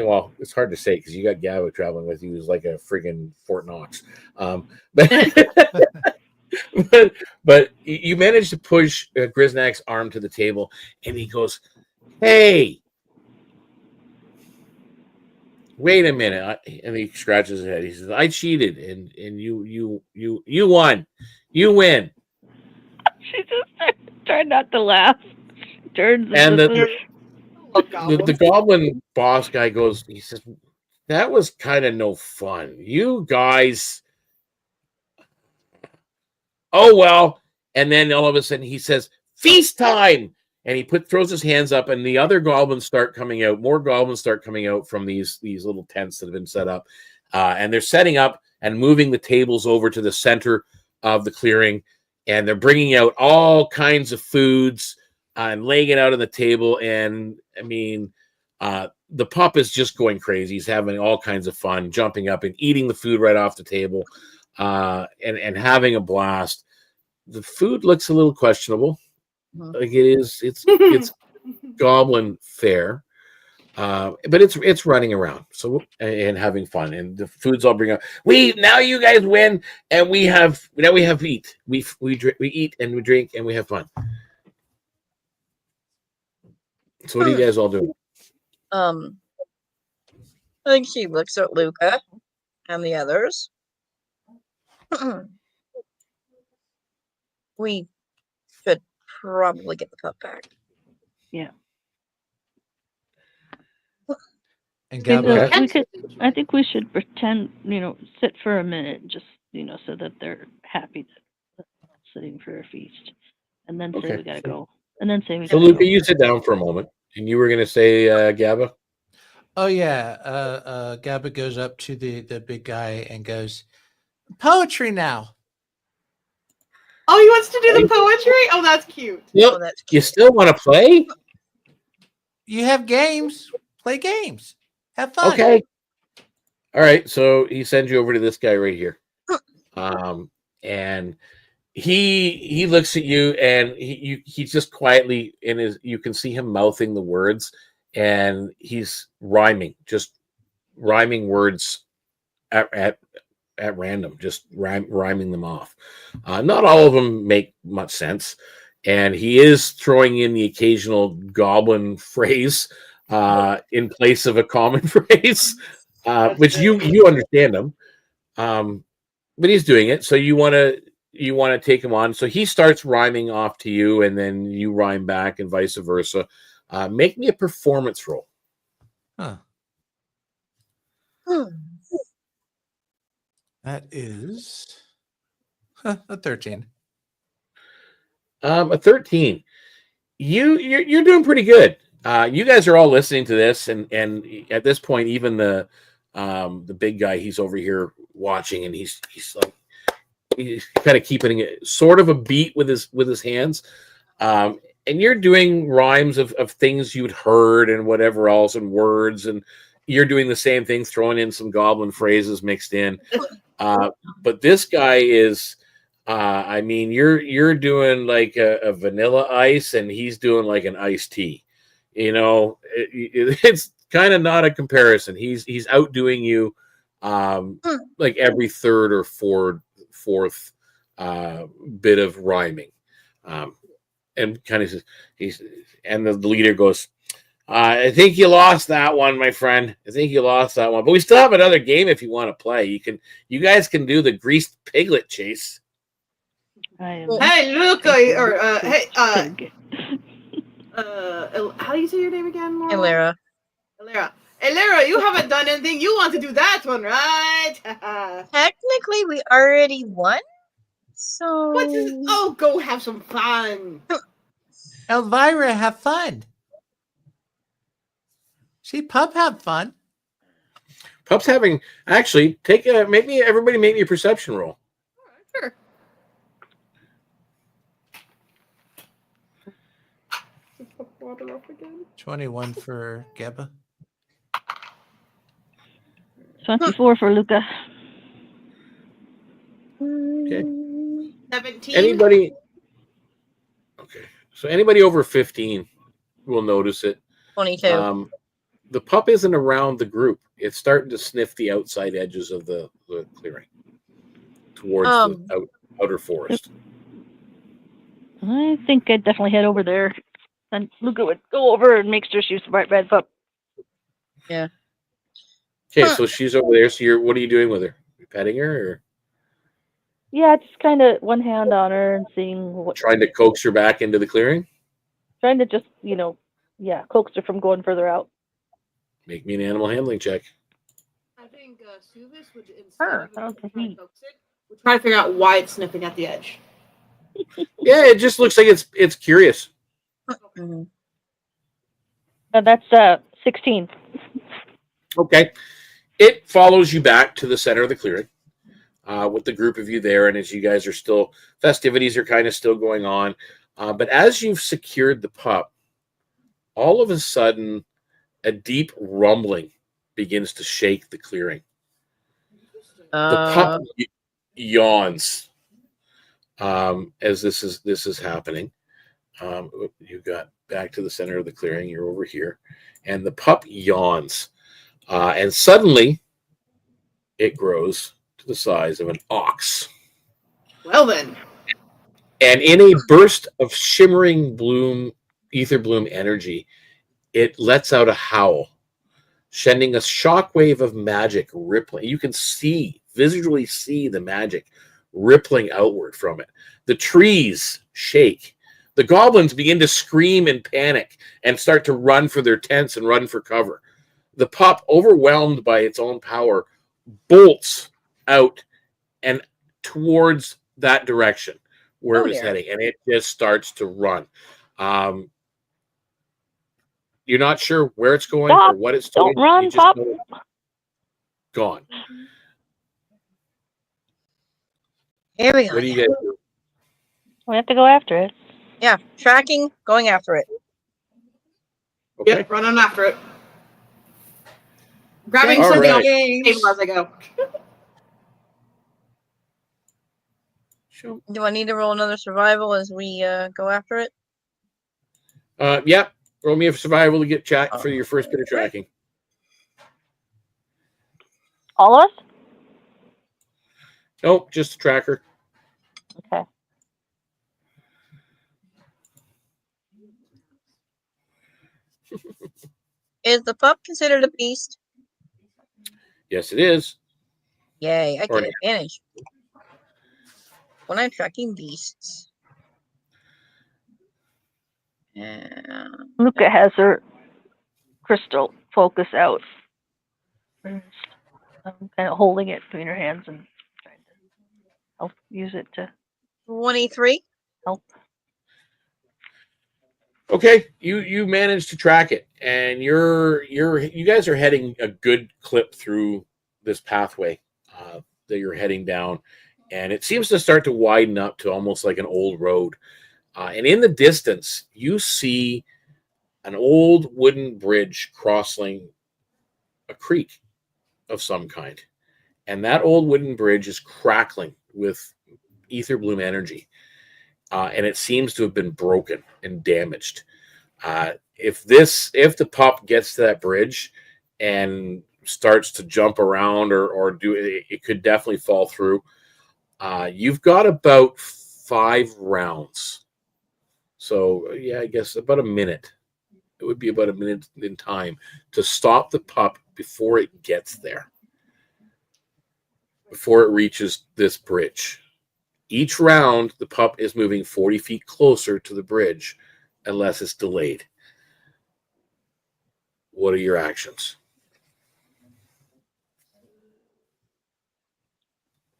S5: well, it's hard to say because you got Gabo traveling with you, who's like a friggin' Fort Knox. But you managed to push Griznak's arm to the table, and he goes, "Hey, wait a minute!" And he scratches his head. He says, "I cheated, and you won. You win."
S4: She just tried not to laugh. She turns
S5: And
S2: Goblin.
S5: the goblin boss guy goes, he says, "That was kind of no fun. You guys." Oh well. And then all of a sudden he says, "Feast time!" And he throws his hands up, and the other goblins start coming out. More goblins start coming out from these little tents that have been set up, and they're setting up and moving the tables over to the center of the clearing, and they're bringing out all kinds of foods and laying it out on the table. And I mean, the pup is just going crazy. He's having all kinds of fun, jumping up and eating the food right off the table, and having a blast. The food looks a little questionable. Like it's goblin fare, but it's running around and having fun, and the food's all bring up. Now you guys win, and we eat. We eat and we drink and we have fun. So what are you guys all doing?
S6: I think she looks at Luca and the others. We should probably get the pup back.
S4: Yeah.
S3: And
S4: Okay,
S3: Gabo,
S4: I think we should pretend, sit for a minute, just, so that they're happy that they're sitting for a feast. And then say we gotta go. And then say we
S5: So
S4: gotta
S5: Luca,
S4: go.
S5: you sit down for a moment, and you were going to say, Gabba?
S3: oh yeah, Gaba goes up to the big guy and goes, "Poetry now."
S2: Oh, he wants to do the poetry? Oh, that's cute.
S5: Yep.
S6: Oh, that's
S5: You still want to play?
S3: You have games. Play games. Have fun.
S5: Okay. All right. So he sends you over to this guy right here. And he looks at you, and he's just quietly you can see him mouthing the words, and he's rhyming words at random, just rhyming them off. Not all of them make much sense, and he is throwing in the occasional goblin phrase in place of a common phrase, which you understand them, but he's doing it. So you want to take him on. So he starts rhyming off to you, and then you rhyme back, and vice versa. Make me a performance roll.
S3: Huh. That is a 13.
S5: A 13. You're doing pretty good. You guys are all listening to this, and at this point, even the big guy, he's over here watching, and he's kind of keeping it sort of a beat with his hands. And you're doing rhymes of things you'd heard and whatever else, and words, and you're doing the same thing, throwing in some goblin phrases mixed in. But this guy is, you're doing like a vanilla ice, and he's doing like an iced tea. It's kind of not a comparison. He's outdoing you, like every third or fourth bit of rhyming, and kind of and the leader goes, "I think you lost that one, my friend. I think you lost that one. But we still have another game if you want to play. You guys can do the greased piglet chase."
S2: Hey, Luca, how do you say your name again, Laura?
S6: Hey, Lara.
S2: Lara. Hey, Lara, you haven't done anything. You want to do that one, right?
S6: Technically, we already won. So.
S2: What is? Oh, go have some fun.
S3: Elvira, have fun. See, Pup have fun.
S5: Pup's having actually maybe everybody make me a perception roll.
S2: Sure. Water off again.
S3: 21 for Geba.
S4: 24 for Luca.
S5: Okay.
S2: 17.
S5: Anybody? Okay. So anybody over 15 will notice it.
S6: 22.
S5: The pup isn't around the group. It's starting to sniff the outside edges of the clearing towards the outer forest.
S4: I think I'd definitely head over there. And Luca would go over and make sure she's the right red pup.
S6: Yeah.
S5: Okay, so she's over there. So what are you doing with her? You petting her or
S4: Yeah, just kind of one hand on her and seeing what.
S5: trying to coax her back into the clearing?
S4: Trying to just, coax her from going further out.
S5: Make me an animal handling check.
S2: I think Suvis would instead
S4: Sure,
S2: of
S4: that would be-
S2: would try to figure out why it's sniffing at the edge.
S5: Yeah, it just looks like it's curious.
S6: Mhm.
S4: That's 16.
S5: Okay. It follows you back to the center of the clearing with the group of you there. And as you guys are still, festivities are kind of still going on. But as you've secured the pup, all of a sudden, a deep rumbling begins to shake the clearing. The pup yawns as this is happening. You got back to the center of the clearing. You're over here. And the pup yawns. And suddenly, it grows to the size of an ox.
S2: Well then.
S5: And in a burst of shimmering Etherbloom energy, it lets out a howl, sending a shockwave of magic rippling. You can visually see the magic rippling outward from it. The trees shake. The goblins begin to scream in panic and start to run for their tents and run for cover. The pup, overwhelmed by its own power, bolts out and towards that direction where it was heading, and it just starts to run. You're not sure where it's going or what it's doing.
S4: Don't run, pup.
S5: Gone.
S6: Here we go.
S5: What do you guys do?
S4: We have to go after it.
S6: Yeah, tracking, going after it.
S5: Okay.
S2: Yep, running after it. Grabbing
S5: All
S2: something
S5: right.
S2: off the table as I go.
S5: Sure.
S6: Do I need to roll another survival as we go after it?
S5: Yep. Roll me a survival to get for your first bit of tracking.
S4: All of us?
S5: Nope, just a tracker.
S4: Okay.
S6: Is the pup considered a beast?
S5: Yes, it is.
S6: Yay, I
S5: Or-
S6: get advantage when I'm tracking beasts.
S4: Luca has her crystal focus out. I'm kind of holding it between her hands and trying to help use it to
S6: 23.
S4: help.
S5: Okay, you managed to track it, and you guys are heading a good clip through this pathway that you're heading down, and it seems to start to widen up to almost like an old road. And in the distance, you see an old wooden bridge crossing a creek of some kind, and that old wooden bridge is crackling with Etherbloom energy. And it seems to have been broken and damaged. If the pup gets to that bridge and starts to jump around or do it could definitely fall through. You've got about 5 rounds. So yeah, I guess about a minute. It would be about a minute in time to stop the pup before it gets there. Before it reaches this bridge. Each round, the pup is moving 40 feet closer to the bridge unless it's delayed. What are your actions?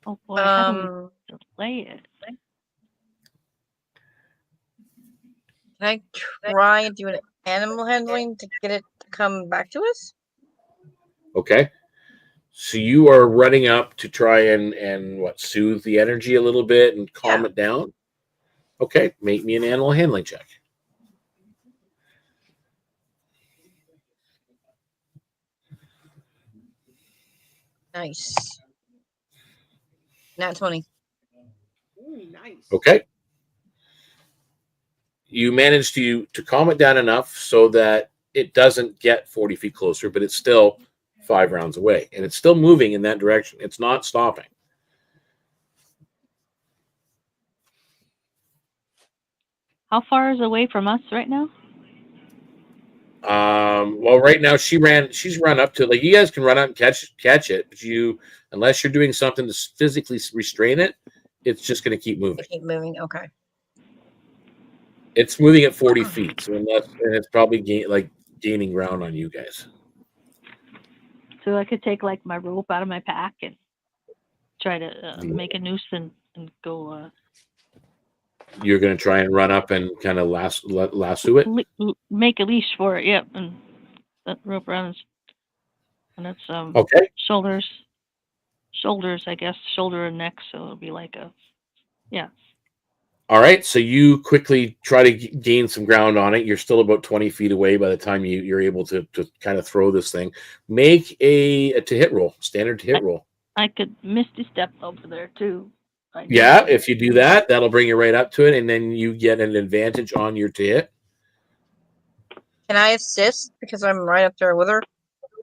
S4: Oh boy, how do we delay it?
S6: Can I try doing animal handling to get it to come back to us?
S5: Okay. So you are running up to try and what, soothe the energy a little bit and calm it down? Okay, make me an animal handling check.
S6: Nice. Nat 20.
S2: Ooh, nice.
S5: Okay. You manage to calm it down enough so that it doesn't get 40 feet closer, but it's still 5 rounds away. And it's still moving in that direction. It's not stopping.
S4: How far is it away from us right now?
S5: Well, right now she's run up to, like, you guys can run out and catch it, but unless you're doing something to physically restrain it, it's just going to keep moving.
S6: Keep moving. Okay.
S5: It's moving at 40 feet, so and it's probably gaining ground on you guys.
S4: So I could take like my rope out of my pack and try to make a noose and go.
S5: You're going to try and run up and kind of lasso it?
S4: Make a leash for it, yep. And that rope around and it's
S5: okay.
S4: Shoulders, I guess, shoulder and neck, so it'll be like yeah.
S5: All right, so you quickly try to gain some ground on it. You're still about 20 feet away by the time you're able to kind of throw this thing. Make a to-hit roll, standard to-hit roll.
S4: I could misty step over there, too.
S5: Yeah, if you do that, that'll bring you right up to it, and then you get an advantage on your to-hit.
S6: Can I assist because I'm right up there with her?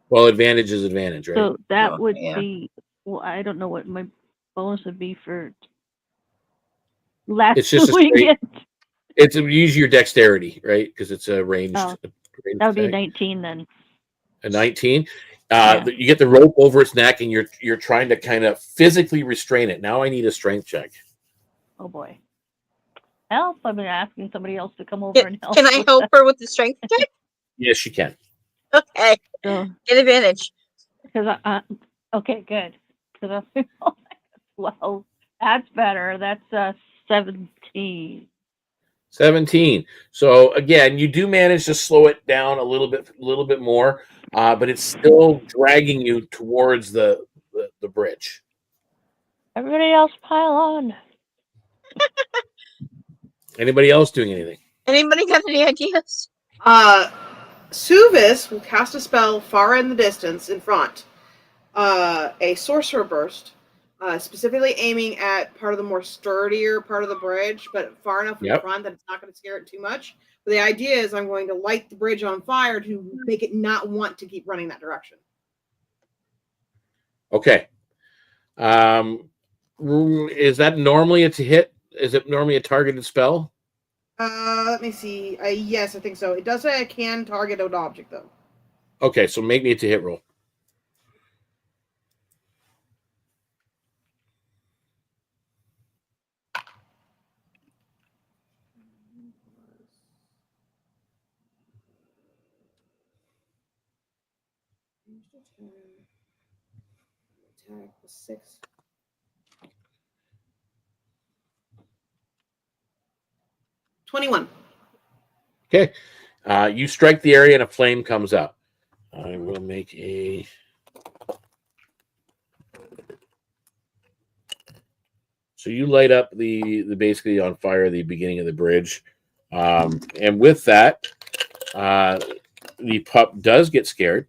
S5: Well, advantage is advantage, right?
S4: So that would be, well, I don't know what my bonus would be for
S5: it's just it's use your dexterity, right? Because it's a ranged.
S4: That would be 19 then.
S5: A 19. You get the rope over its neck, and you're trying to kind of physically restrain it. Now I need a strength check.
S4: Oh boy! Help! I've been asking somebody else to come over and help.
S6: Can I help her with the strength check?
S5: Yes, you can.
S6: Okay.
S4: So,
S6: get advantage.
S4: Because okay, good. Because 12. That's better. That's 17.
S5: 17. So again, you do manage to slow it down a little bit more, but it's still dragging you towards the bridge.
S4: Everybody else pile on.
S5: Anybody else doing anything?
S6: Anybody got any ideas?
S2: Suvis will cast a spell far in the distance in front. A sorcerer burst. Specifically aiming at part of the more sturdier part of the bridge, but far enough in front that it's not going to scare it too much. But the idea is I'm going to light the bridge on fire to make it not want to keep running that direction.
S5: Okay. Is that normally a hit? Is it normally a targeted spell?
S2: Let me see. Yes, I think so. It does say I can target an object, though.
S5: Okay, so make me a to hit roll.
S2: Attack was 6. $21.
S5: Okay. You strike the area and a flame comes up. I will make a... So you light up the basically on fire the beginning of the bridge. And with that, the pup does get scared,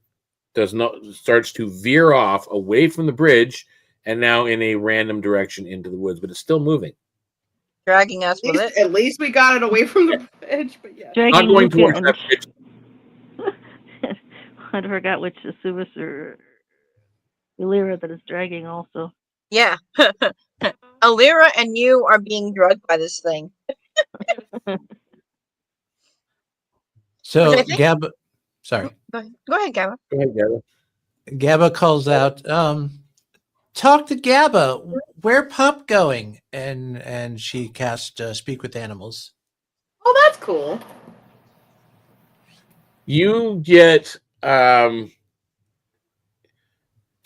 S5: starts to veer off away from the bridge and now in a random direction into the woods, but it's still moving.
S6: Dragging us with it.
S2: At least we got it away from the bridge, but yeah.
S5: Not going towards that bridge.
S4: I forgot which Suvis or Illyra that is dragging also.
S6: Yeah. Illyra and you are being drugged by this thing.
S3: So Gabba, sorry.
S6: Go ahead, Gabba.
S5: Go ahead, Gabba.
S3: Gabba calls out, talk to Gabba. Where Pup going? And she casts Speak with Animals.
S2: Oh, that's cool.
S5: You get kind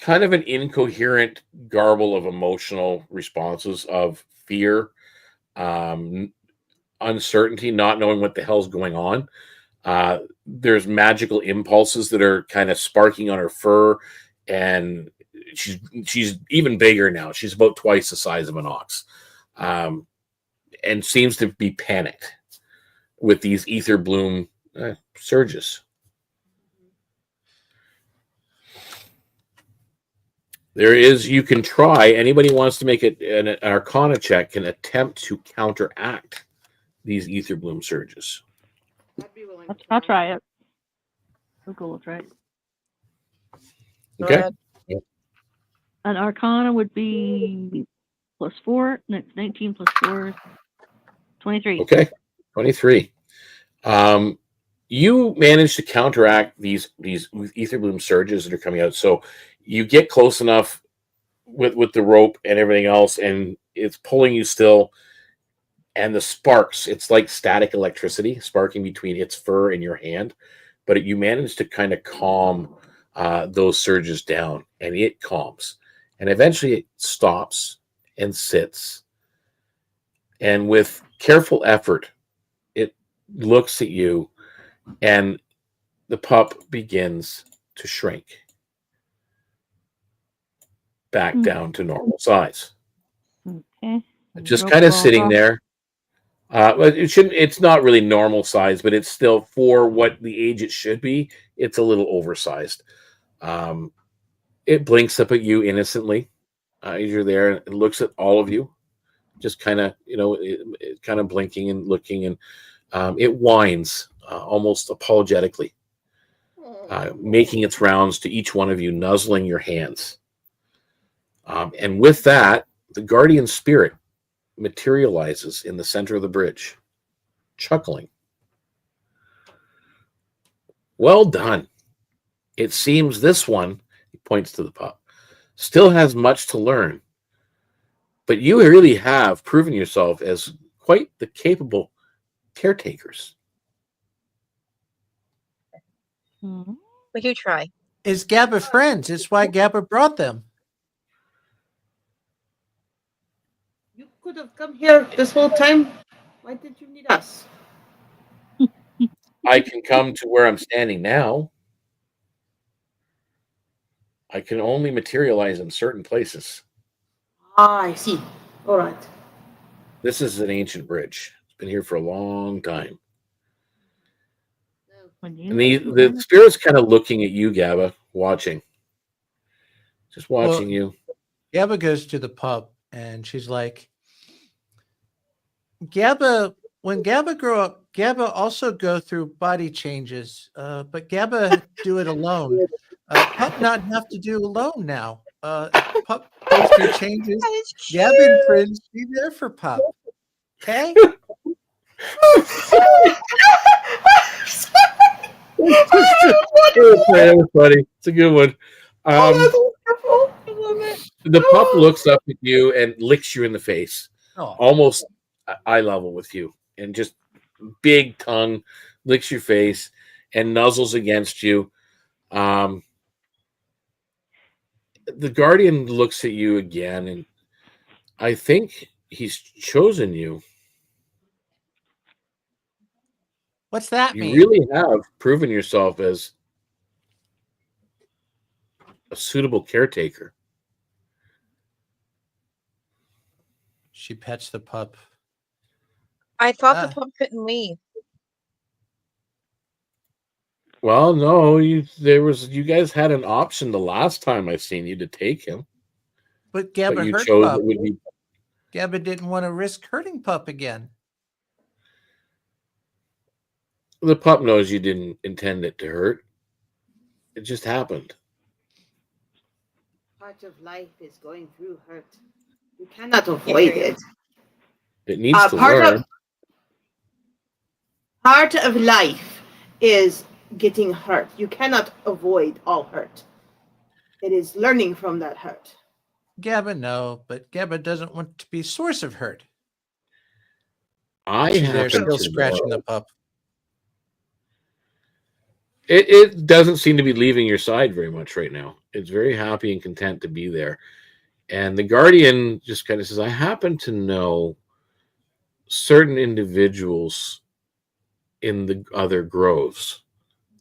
S5: kind of an incoherent garble of emotional responses of fear, uncertainty, not knowing what the hell's going on. There's magical impulses that are kind of sparking on her fur, and she's even bigger now. She's about twice the size of an ox, and seems to be panicked with these Etherbloom surges. You can try, anybody who wants to make it an Arcana check can attempt to counteract these Etherbloom surges.
S2: I'd be willing
S4: I'll try it. Luca will try it.
S6: Go
S5: Okay.
S6: ahead.
S4: An Arcana would be +4. Next 19 +4 is 23.
S5: Okay. 23. You manage to counteract these Etherbloom surges that are coming out. So you get close enough with the rope and everything else, and it's pulling you still. And the sparks, it's like static electricity sparking between its fur and your hand. But you manage to kind of calm those surges down, and it calms. And eventually it stops and sits. And with careful effort, it looks at you, and the pup begins to shrink back down to normal size.
S4: Okay.
S5: Just kind of sitting there. It's not really normal size, but it's still, for what the age it should be, it's a little oversized. It blinks up at you innocently as you're there, and it looks at all of you, just kind of, kind of blinking and looking, and it whines almost apologetically, making its rounds to each one of you, nuzzling your hands. And with that, the guardian spirit materializes in the center of the bridge, chuckling. Well done. It seems this one, he points to the pup, still has much to learn, but you really have proven yourself as quite the capable caretakers.
S6: We do try.
S3: Is Gabba friends? It's why Gabba brought them.
S2: You could have come here this whole time. Why did you need us?
S5: I can come to where I'm standing now. I can only materialize in certain places.
S2: Ah, I see. All right.
S5: This is an ancient bridge. It's been here for a long time. And the spirit's kind of looking at you, Gabba, watching. Just watching you.
S3: Gabba goes to the pub, and she's like, Gabba, when Gabba grew up, Gabba also go through body changes, but Gabba do it alone. Pup not have to do alone now. Pup goes through changes. Gabba and friends be there for Pup. Okay?
S5: That was funny. It's a good one. The pup looks up at you and licks you in the face, almost eye level with you, and just big tongue licks your face and nuzzles against you. The guardian looks at you again, and I think he's chosen you.
S3: What's that
S5: You
S3: mean?
S5: really have proven yourself as a suitable caretaker.
S3: She pets the pup.
S6: I thought the pup couldn't leave.
S5: Well, no, you guys had an option the last time I seen you to take him.
S3: But Gabba
S5: you
S3: hurt
S5: chose
S3: Pup.
S5: it would be.
S3: Gabba didn't want to risk hurting Pup again.
S5: The pup knows you didn't intend it to hurt. It just happened.
S2: Part of life is going through hurt. You cannot avoid it.
S5: It needs to learn.
S2: Part of life is getting hurt. You cannot avoid all hurt. It is learning from that hurt.
S3: Gabba, no, but Gabba doesn't want to be source of hurt.
S5: I
S3: They're
S5: happen
S3: still
S5: to
S3: scratching
S5: know.
S3: the pup.
S5: It doesn't seem to be leaving your side very much right now. It's very happy and content to be there. And the guardian just kind of says, I happen to know certain individuals in the other groves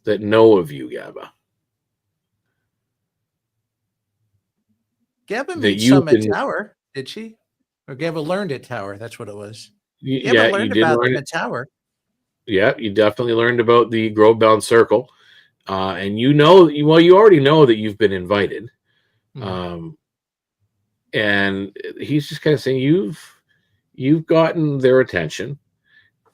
S5: that know of you, Gabba.
S3: Gabba
S5: That
S3: made
S5: you
S3: some at
S5: can,
S3: Tower, did she? Or Gabba learned at Tower. That's what it was.
S5: yeah,
S3: Gabba
S5: you
S3: learned
S5: did
S3: about
S5: learn
S3: them
S5: it.
S3: at Tower.
S5: Yeah, you definitely learned about the Grove Bound Circle. And you know, well, you already know that you've been invited.
S3: Mhm.
S5: And he's just kind of saying, you've gotten their attention.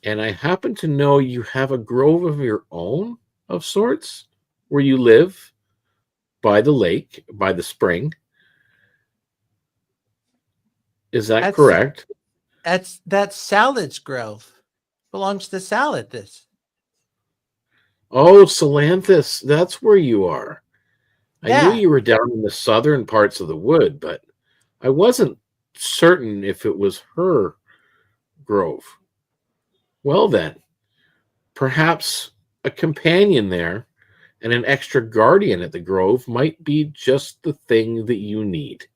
S5: And I happen to know you have a grove of your own of sorts where you live by the lake, by the spring. Is that
S3: That's
S5: correct?
S3: that's Salad's grove. Belongs to Salad. This.
S5: Oh, Salanthus, that's where you are. I knew
S3: Yeah.
S5: you were down in the southern parts of the wood, but I wasn't certain if it was her grove. Well, then, perhaps a companion there and an extra guardian at the grove might be just the thing that you need.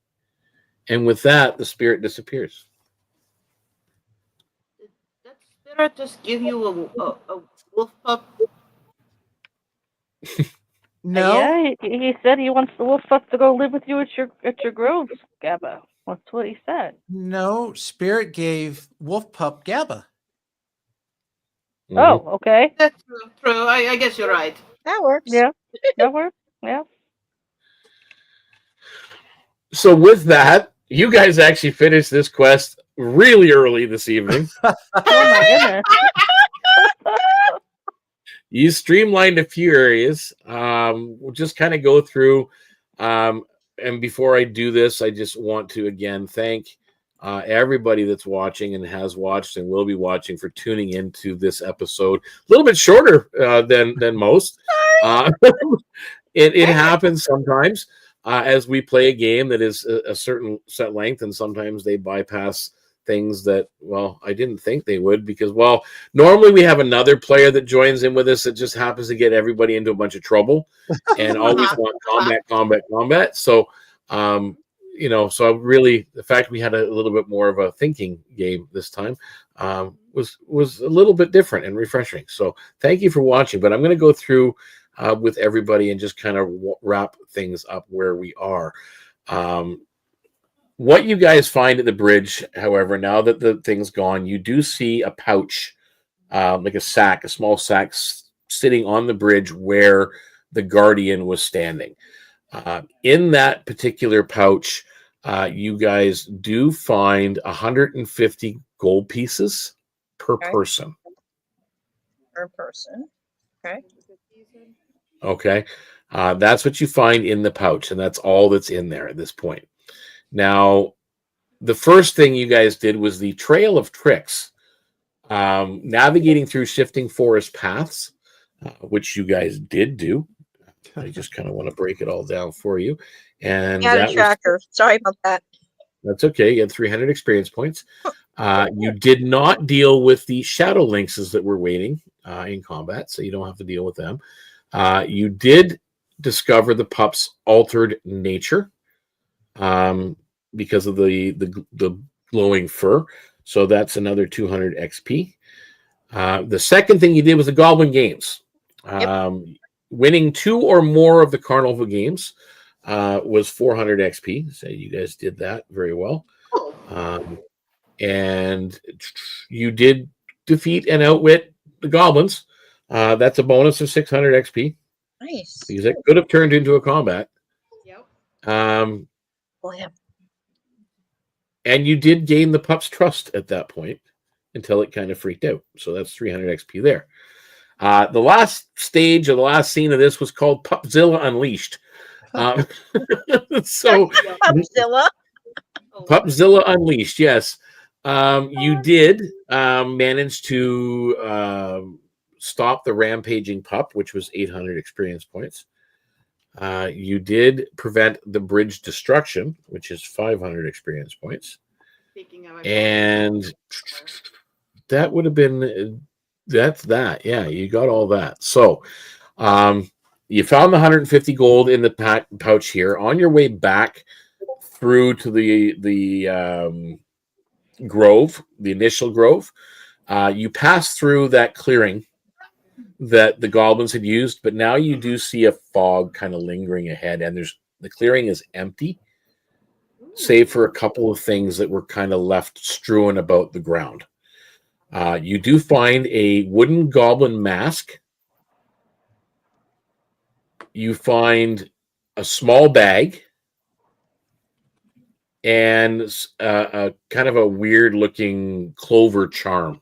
S5: And with that, the spirit disappears.
S2: Did that spirit just give you a wolf pup?
S3: No.
S4: Yeah, he said he wants the wolf pup to go live with you at your groves, Gabba. That's what he said.
S3: No. Spirit gave Wolf Pup Gabba.
S5: Mhm.
S4: Oh, okay.
S2: That's true. I guess you're right.
S6: That works.
S4: Yeah, that works. Yeah.
S5: So with that, you guys actually finished this quest really early this evening.
S4: Oh my goodness.
S5: You streamlined a few areas. We'll just kind of go through. And before I do this, I just want to again thank everybody that's watching and has watched and will be watching for tuning into this episode. A little bit shorter than most. It happens sometimes as we play a game that is a certain set length, and sometimes they bypass things that, well, I didn't think they would, because, well, normally we have another player that joins in with us that just happens to get everybody into a bunch of trouble and always want combat. So, so really the fact we had a little bit more of a thinking game this time was a little bit different and refreshing. So thank you for watching, but I'm going to go through with everybody and just kind of wrap things up where we are. What you guys find at the bridge, however, now that the thing's gone, you do see a pouch, like a small sack sitting on the bridge where the guardian was standing. In that particular pouch, you guys do find 150 gold pieces per person.
S6: Per person. Okay.
S5: Okay. That's what you find in the pouch, and that's all that's in there at this point. Now, the first thing you guys did was the Trail of Tricks, navigating through shifting forest paths, which you guys did do. I just kind of want to break it all down for you. And
S6: Got a tracker. Sorry about that.
S5: That's okay. You had 300 experience points. You did not deal with the shadow lynxes that were waiting in combat, so you don't have to deal with them. You did discover the pup's altered nature. Because of the glowing fur. So that's another 200 XP. The second thing you did was the Goblin Games. Winning 2 or more of the Carnival Games was 400 XP. So you guys did that very well. And you did defeat and outwit the goblins. That's a bonus of 600 XP.
S6: Nice.
S5: Because it could have turned into a combat.
S2: Yep.
S6: Well, yeah.
S5: And you did gain the pup's trust at that point until it kind of freaked out. So that's 300 XP there. The last stage or the last scene of this was called Pupzilla Unleashed. So Pupzilla Unleashed, yes. You did manage to stop the rampaging pup, which was 800 experience points. You did prevent the bridge destruction, which is 500 experience points. And that would have been, that's that. Yeah, you got all that. So You found the 150 gold in the pouch here. On your way back through to the grove, the initial grove, you pass through that clearing that the goblins had used, but now you do see a fog kind of lingering ahead, and the clearing is empty, save for a couple of things that were kind of left strewn about the ground. You do find a wooden goblin mask. You find a small bag and a kind of a weird looking clover charm.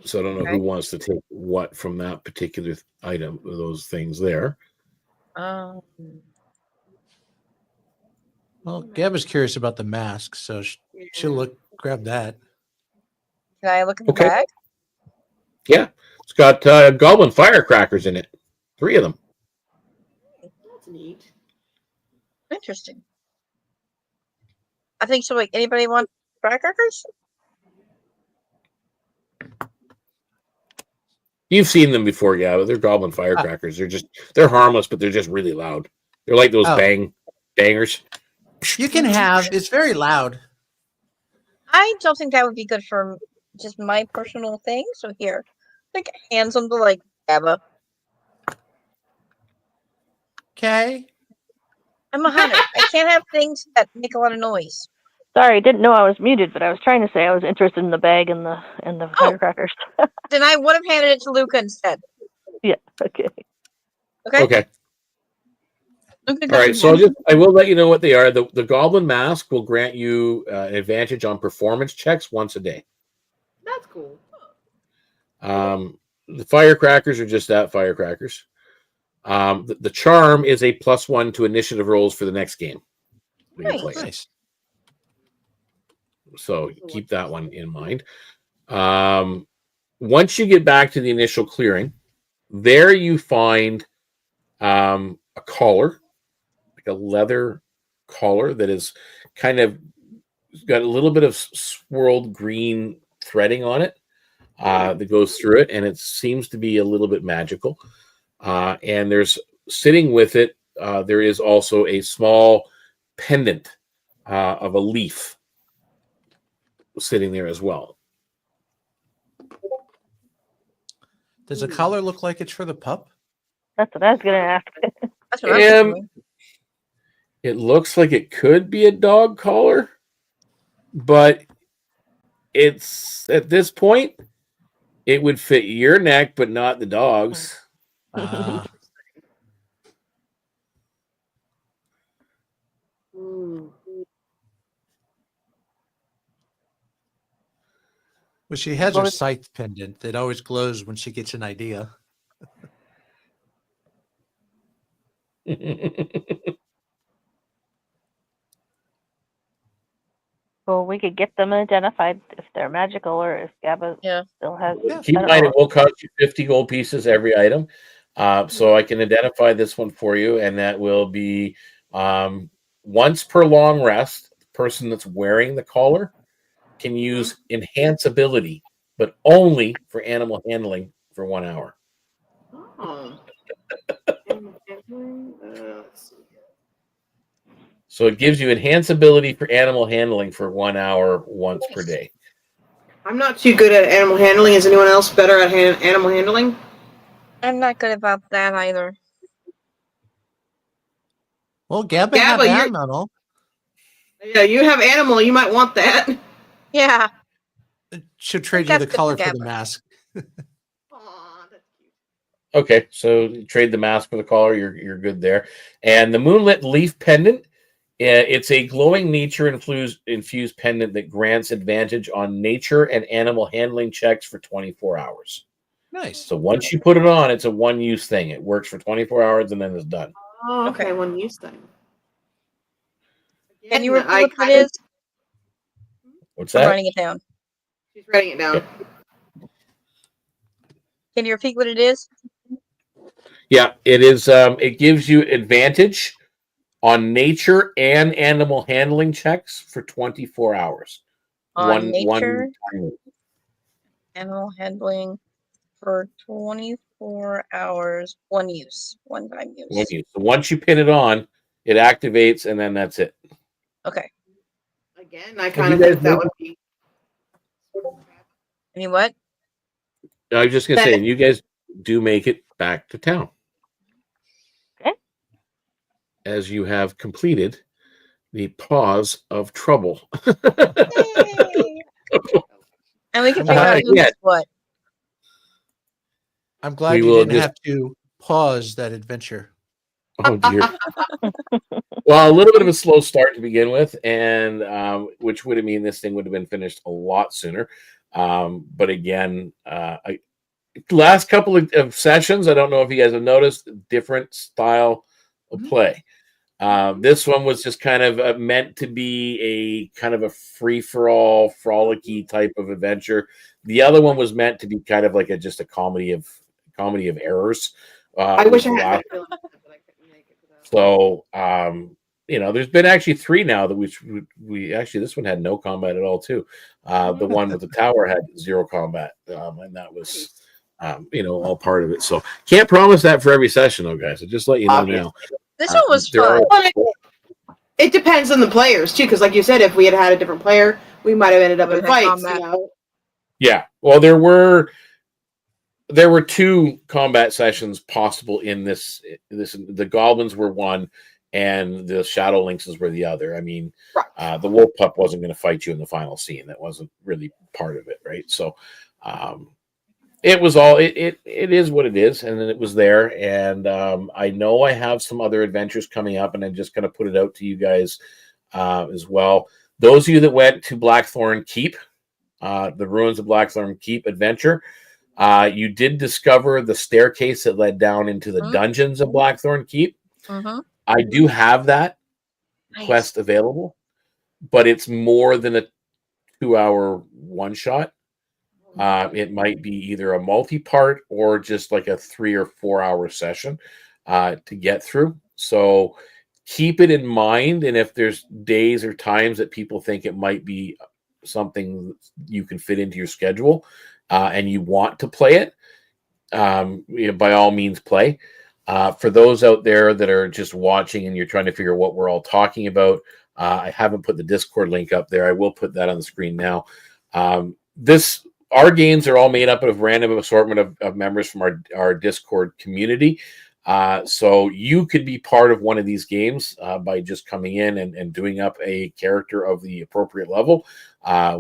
S5: So I don't know who wants to take what from that particular item, those things there.
S3: Well, Gab is curious about the mask, so she'll grab that.
S6: Can I look at the bag?
S5: Yeah, it's got goblin firecrackers in it. 3 of them.
S2: That's neat.
S6: Interesting. I think so. Like, anybody want firecrackers?
S5: You've seen them before, yeah, but they're goblin firecrackers. They're harmless, but they're just really loud. They're like those bangers.
S3: You can have. It's very loud.
S6: I don't think that would be good for just my personal thing. So here, like, hands them to like Abba.
S3: Okay.
S6: I'm a hunter. I can't have things that make a lot of noise.
S4: Sorry, I didn't know I was muted, but I was trying to say I was interested in the bag and the firecrackers.
S6: Then I would have handed it to Luca instead.
S4: Yeah. Okay.
S5: Okay. All right. So I will let you know what they are. The goblin mask will grant you an advantage on performance checks once a day.
S2: That's cool.
S5: The firecrackers are just that, firecrackers. The charm is a +1 to initiative rolls for the next game.
S3: Nice.
S5: So keep that one in mind. Once you get back to the initial clearing, there you find a collar, like a leather collar that is kind of got a little bit of swirled green threading on it that goes through it, and it seems to be a little bit magical. And there's sitting with it, there is also a small pendant of a leaf sitting there as well.
S3: Does the collar look like it's for the pup?
S4: That's what I was going to ask.
S6: That's what I'm doing.
S5: It looks like it could be a dog collar, but it's at this point, it would fit your neck, but not the dog's.
S3: Well, she has her scythe pendant that always glows when she gets an idea.
S4: Well, we could get them identified if they're magical or if Gabba still has.
S5: Keep in mind, it will cost you 50 gold pieces every item. So I can identify this one for you, and that will be once per long rest. The person that's wearing the collar can use enhance ability, but only for animal handling for 1 hour.
S2: Oh. Let's see.
S5: So it gives you enhance ability for animal handling for 1 hour once per day.
S2: I'm not too good at animal handling. Is anyone else better at animal handling?
S6: I'm not good about that either.
S3: Well, Gabba have animal.
S2: Yeah, you have animal. You might want that.
S6: Yeah.
S3: She'll trade you the collar for the mask.
S2: Aw, that's cute.
S5: Okay, so trade the mask for the collar. You're good there. And the moonlit leaf pendant. It's a glowing nature infused pendant that grants advantage on nature and animal handling checks for 24 hours.
S3: Nice.
S5: So once you put it on, it's a one-use thing. It works for 24 hours and then it's done.
S2: Oh, okay, one use thing.
S6: Can you repeat what it is?
S5: What's that?
S6: I'm writing it down.
S2: She's writing it down.
S5: Okay.
S6: Can you repeat what it is?
S5: Yeah, it is. It gives you advantage on nature and animal handling checks for 24 hours.
S6: On nature? Animal handling for 24 hours. One use. One time use.
S5: So once you pin it on, it activates, and then that's it.
S6: Okay.
S2: Again, I
S5: you
S2: kind of
S5: guys
S2: think that
S5: made-
S2: would be.
S6: Any what?
S5: I was just gonna say, and you guys do make it back to town.
S4: Okay.
S5: As you have completed the pause of trouble.
S6: Yay! And we can figure out who's
S5: yeah.
S6: what.
S3: I'm glad
S5: We
S3: you
S5: will
S3: didn't
S5: just-
S3: have to pause that adventure.
S5: Oh dear. Well, a little bit of a slow start to begin with, and which would have mean this thing would have been finished a lot sooner. But again, last couple of sessions, I don't know if you guys have noticed, different style of play. This one was just kind of meant to be a kind of a free-for-all, frolicky type of adventure. The other one was meant to be kind of like just a comedy of errors.
S2: I wish I
S5: with
S2: had
S5: laugh-
S2: that feeling, but I couldn't make it.
S5: So, there's been actually 3 now that we actually, this one had no combat at all too. The one with the tower had 0 combat, and that was, all part of it. So can't promise that for every session though, guys. So just let you know now.
S6: This one was
S5: there
S6: fun.
S5: are-
S2: It depends on the players too, because like you said, if we had had a different player, we might have ended up in
S6: Would've had
S2: fights.
S6: combat.
S2: You know?
S5: Yeah. Well, there were 2 combat sessions possible in this. The goblins were one, and the shadow lynxes were the other. I mean,
S2: Right.
S5: the wolf pup wasn't going to fight you in the final scene. That wasn't really part of it, right? So, it was all it is what it is, and then it was there. And I know I have some other adventures coming up, and I'm just going to put it out to you guys as well. Those of you that went to Blackthorn Keep, the Ruins of Blackthorn Keep adventure, you did discover the staircase that led down into the dungeons of Blackthorn Keep.
S6: Mm-hmm.
S5: I do have that
S6: Nice.
S5: quest available, but it's more than a 2-hour one-shot. It might be either a multi-part or just like a 3 or 4 hour session to get through. So keep it in mind. And if there's days or times that people think it might be something you can fit into your schedule and you want to play it, by all means play. For those out there that are just watching and you're trying to figure out what we're all talking about, I haven't put the Discord link up there. I will put that on the screen now. Our games are all made up of random assortment of members from our Discord community. So you could be part of one of these games by just coming in and doing up a character of the appropriate level.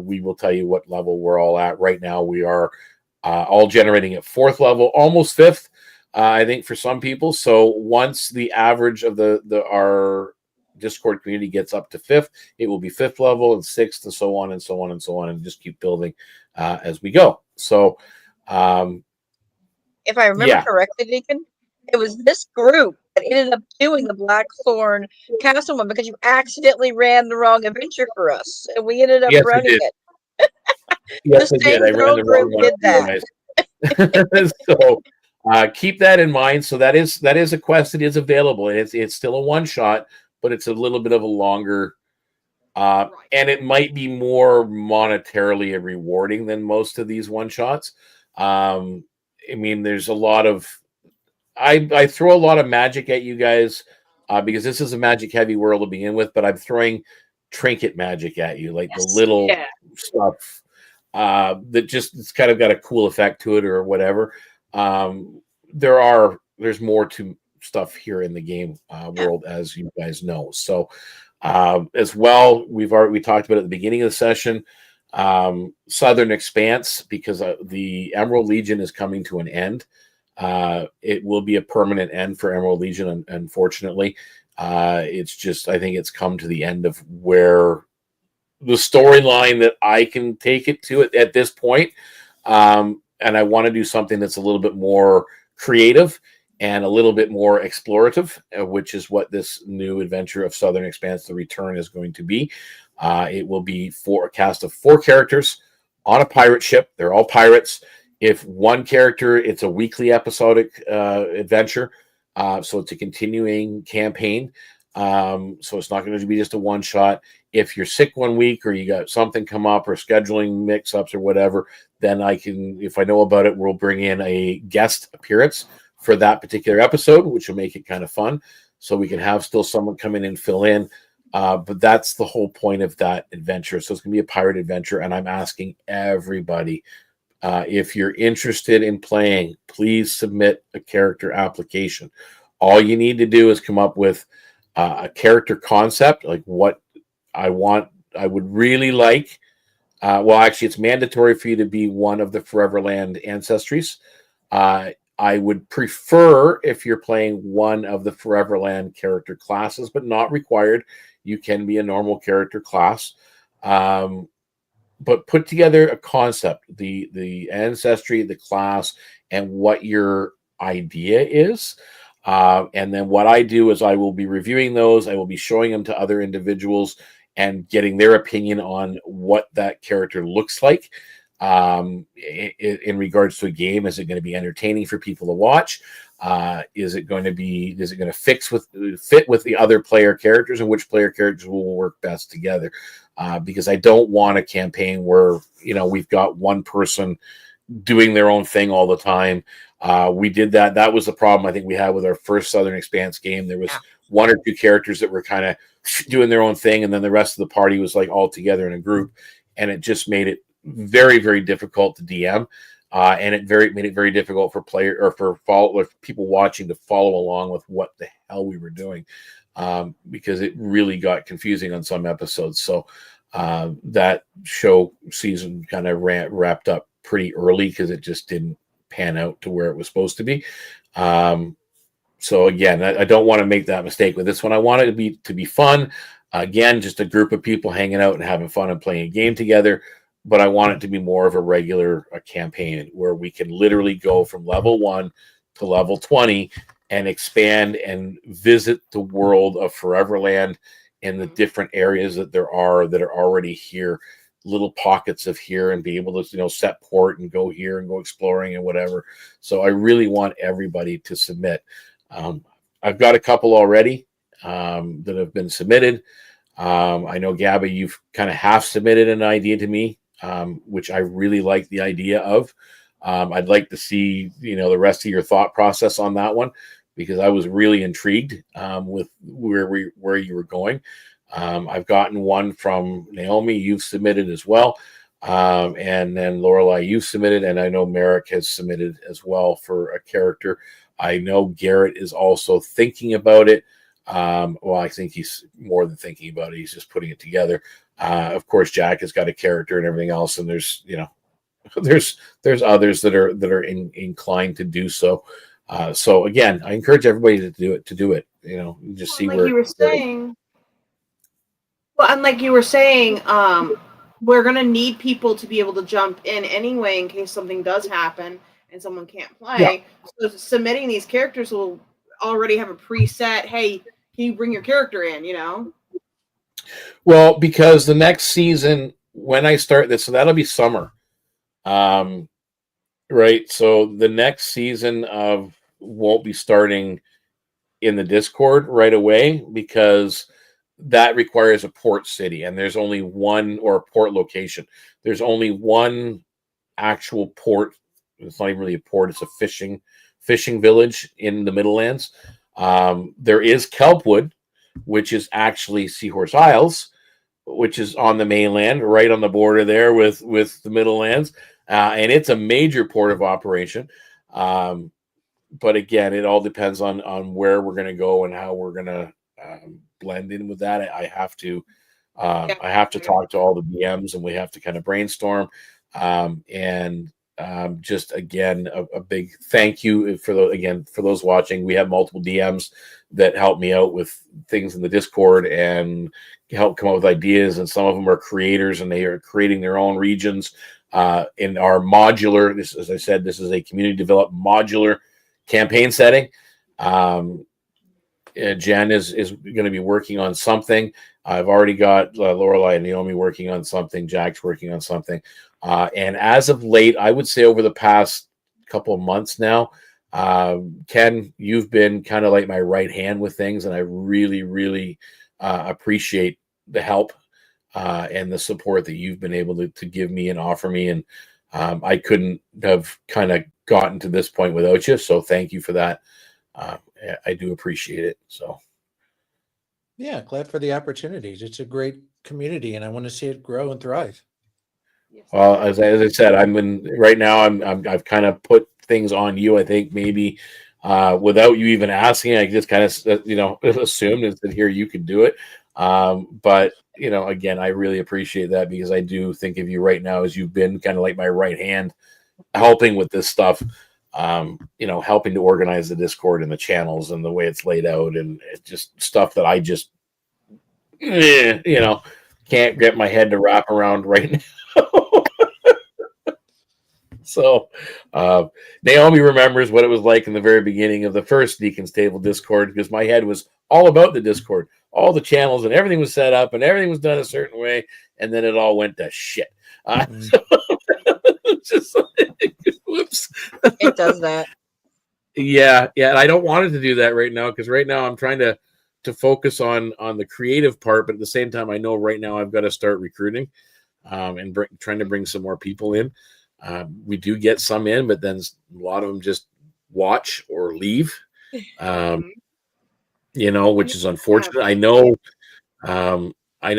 S5: We will tell you what level we're all at. Right now, we are all generating at 4th level, almost 5th, I think, for some people. So once the average of our Discord community gets up to 5th, it will be 5th level and 6th and so on and so on and so on, and just keep building as we go. So
S6: If I remember correctly, Deacon, it was this group that ended up doing the Blackthorn Castle one because you accidentally ran the wrong adventure for us, and we ended up running it.
S5: Yes,
S6: The
S5: I did. I
S6: same
S5: ran the
S6: group
S5: wrong one.
S6: did that.
S5: So keep that in mind. So that is a quest that is available. It's still a one-shot, but it's a little bit of a longer, and it might be more monetarily rewarding than most of these one-shots. I mean, there's a lot of I throw a lot of magic at you guys because this is a magic-heavy world to begin with, but I'm throwing trinket magic at you, like the little stuff that just it's kind of got a cool effect to it or whatever. There's more to stuff here in the game world, as you guys know. So as well, we talked about at the beginning of the session, Southern Expanse, because the Emerald Legion is coming to an end. It will be a permanent end for Emerald Legion, unfortunately. It's just, I think it's come to the end of where the storyline that I can take it to at this point. And I want to do something that's a little bit more creative and a little bit more explorative, which is what this new adventure of Southern Expanse, The Return, is going to be. It will be a cast of 4 characters on a pirate ship. They're all pirates. If one character, it's a weekly episodic adventure. So it's a continuing campaign. So it's not going to be just a one-shot. If you're sick one week or you got something come up or scheduling mix-ups or whatever, then I can, if I know about it, we'll bring in a guest appearance for that particular episode, which will make it kind of fun. So we can have still someone come in and fill in. But that's the whole point of that adventure. So it's going to be a pirate adventure. And I'm asking everybody, if you're interested in playing, please submit a character application. All you need to do is come up with a character concept, like what I would really like. Well, actually, it's mandatory for you to be one of the Foreverland ancestries. I would prefer if you're playing one of the Foreverland character classes, but not required. You can be a normal character class. But put together a concept, the ancestry, the class, and what your idea is. And then what I do is I will be reviewing those. I will be showing them to other individuals and getting their opinion on what that character looks like in regards to a game. Is it going to be entertaining for people to watch? Is it going to fit with the other player characters, and which player characters will work best together? Because I don't want a campaign where, we've got one person doing their own thing all the time. We did that. That was the problem I think we had with our first Southern Expanse game. There was one or two characters that were kind of doing their own thing, and then the rest of the party was like all together in a group, and it just made it very, very difficult to DM. And it made it very difficult for people watching to follow along with what the hell we were doing, because it really got confusing on some episodes. So that show season kind of wrapped up pretty early because it just didn't pan out to where it was supposed to be. So again, I don't want to make that mistake with this one. I want it to be fun. Again, just a group of people hanging out and having fun and playing a game together. But I want it to be more of a regular campaign where we can literally go from level 1 to level 20 and expand and visit the world of Foreverland in the different areas that are already here, little pockets of here, and be able to set port and go here and go exploring and whatever. So I really want everybody to submit. I've got a couple already that have been submitted. I know, Gabby, you've kind of half submitted an idea to me, which I really like the idea of. I'd like to see, the rest of your thought process on that one, because I was really intrigued with where you were going. I've gotten one from Naomi. You've submitted as well. And then Lorelei, you've submitted, and I know Merrick has submitted as well for a character. I know Garrett is also thinking about it. Well, I think he's more than thinking about it. He's just putting it together. Of course, Jack has got a character and everything else, and there's others that are inclined to do so. So again, I encourage everybody to do it. Just see where
S2: you were saying. Well, and like you were saying, we're gonna need people to be able to jump in anyway in case something does happen and someone can't play. Yeah. So submitting these characters will already have a preset. Hey, can you bring your character in?
S5: Well, because the next season, when I start this, so that'll be summer. Right. So the next season won't be starting in the Discord right away, because that requires a port city, and there's only one, or a port location. There's only one actual port. It's not even really a port. It's a fishing village in the Middlelands. There is Kelpwood, which is actually Seahorse Isles, which is on the mainland, right on the border there with the Middlelands. And it's a major port of operation. But again, it all depends on where we're going to go and how we're going to blend in with that. I have to talk to all the DMs, and we have to kind of brainstorm. Just again, a big thank you for those watching. We have multiple DMs that help me out with things in the Discord and help come up with ideas. And some of them are creators, and they are creating their own regions in our modular. This, as I said, this is a community developed modular campaign setting. Jen is going to be working on something. I've already got Lorelei and Naomi working on something. Jack's working on something. And as of late, I would say over the past couple of months now, Ken, you've been kind of like my right hand with things, and I really, really appreciate the help and the support that you've been able to give me and offer me. And I couldn't have kind of gotten to this point without you. So thank you for that. I do appreciate it. So.
S3: Yeah, glad for the opportunities. It's a great community, and I want to see it grow and thrive.
S5: Well, as I said, right now. I've kind of put things on you. I think maybe without you even asking, I just kind of assumed and said, "Here, you can do it." But again, I really appreciate that because I do think of you right now as you've been kind of like my right hand, helping with this stuff. Helping to organize the Discord and the channels and the way it's laid out, and it's just stuff that I just, can't get my head to wrap around right now. So, Naomi remembers what it was like in the very beginning of the first DeaconsTable Discord because my head was all about the Discord, all the channels, and everything was set up and everything was done a certain way, and then it all went to shit. Just whoops.
S6: It does that.
S5: Yeah, and I don't want it to do that right now because right now I'm trying to focus on the creative part, but at the same time, I know right now I've got to start recruiting and trying to bring some more people in. We do get some in, but then a lot of them just watch or leave, which is unfortunate. I know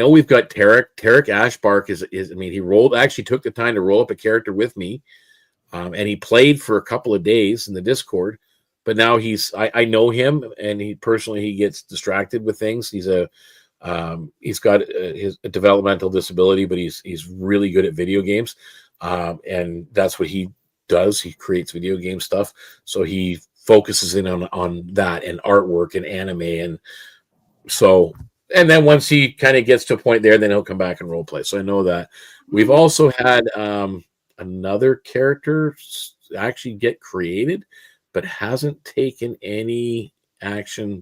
S5: we've got Tarek. Tarek Ashbark he took the time to roll up a character with me. And he played for a couple of days in the Discord, but now I know him and he gets distracted with things. He's got a developmental disability, but he's really good at video games. And that's what he does. He creates video game stuff. So he focuses in on that and artwork and anime. And so, and then once he kind of gets to a point there, then he'll come back and role play. So I know that. We've also had, another character actually get created, but hasn't taken any action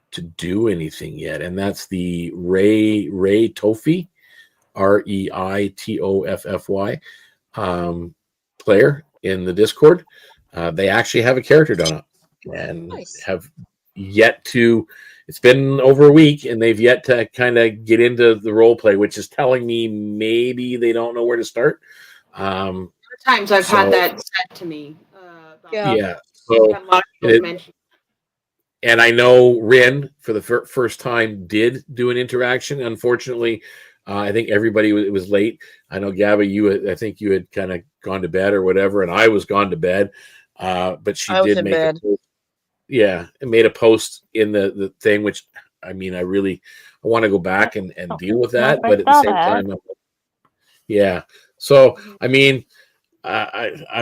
S5: to do anything yet. And that's the Ray Toffy, Reitoffy, player in the Discord. They actually have a character done up and have yet to, it's been over a week and they've yet to kind of get into the role play, which is telling me maybe they don't know where to start.
S2: Times I've had that said to me.
S5: Yeah. So, and I know Rin for the first time did do an interaction. Unfortunately, I think everybody was late. I know Gabby, I think you had kind of gone to bed or whatever, and I was gone to bed. But she did make a post. Yeah, and made a post in the thing, which I want to go back and deal with that, but at the same time, yeah. So I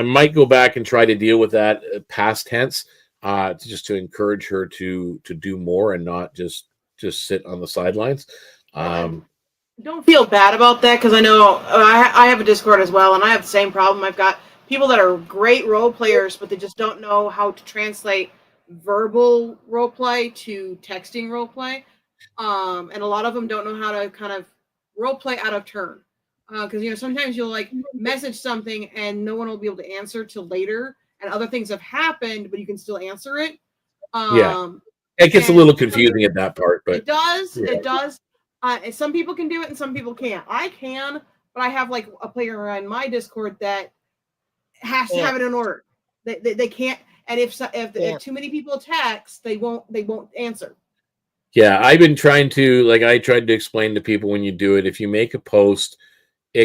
S5: might go back and try to deal with that past tense, just to encourage her to do more and not just sit on the sidelines.
S2: Don't feel bad about that because I know I have a Discord as well, and I have the same problem. I've got people that are great role players, but they just don't know how to translate verbal role play to texting role play, and a lot of them don't know how to kind of role play out of turn. Because sometimes you'll message something and no one will be able to answer till later, and other things have happened, but you can still answer it.
S5: It gets a little confusing at that part, but
S2: it does. Yeah. It does. And some people can do it, and some people can't. I can, but I have a player on my Discord that has to have it in order. They can't, and if too many people text, they won't answer.
S5: Yeah, I've been trying to I tried to explain to people when you do it, if you make a post.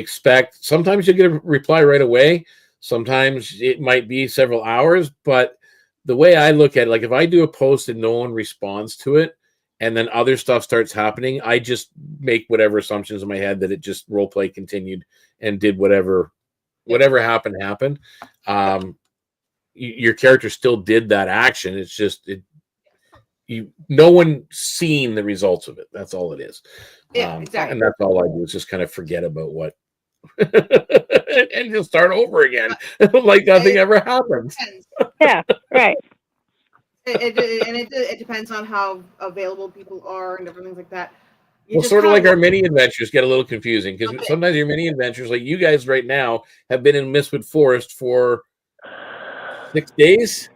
S5: Sometimes you'll get a reply right away. Sometimes it might be several hours, but the way I look at it, if I do a post and no one responds to it and then other stuff starts happening, I just make whatever assumptions in my head that it just role play continued and did whatever happened. Your character still did that action. It's just, no one seen the results of it. That's all it is.
S2: Yeah, exactly.
S5: And that's all I do is just kind of forget about what and just start over again like nothing ever happens.
S4: Yeah, right.
S2: It depends on how available people are and different things like that.
S5: Sort of like our mini adventures get a little confusing because sometimes your mini adventures, like you guys right now, have been in Mistwood Forest for 6 days.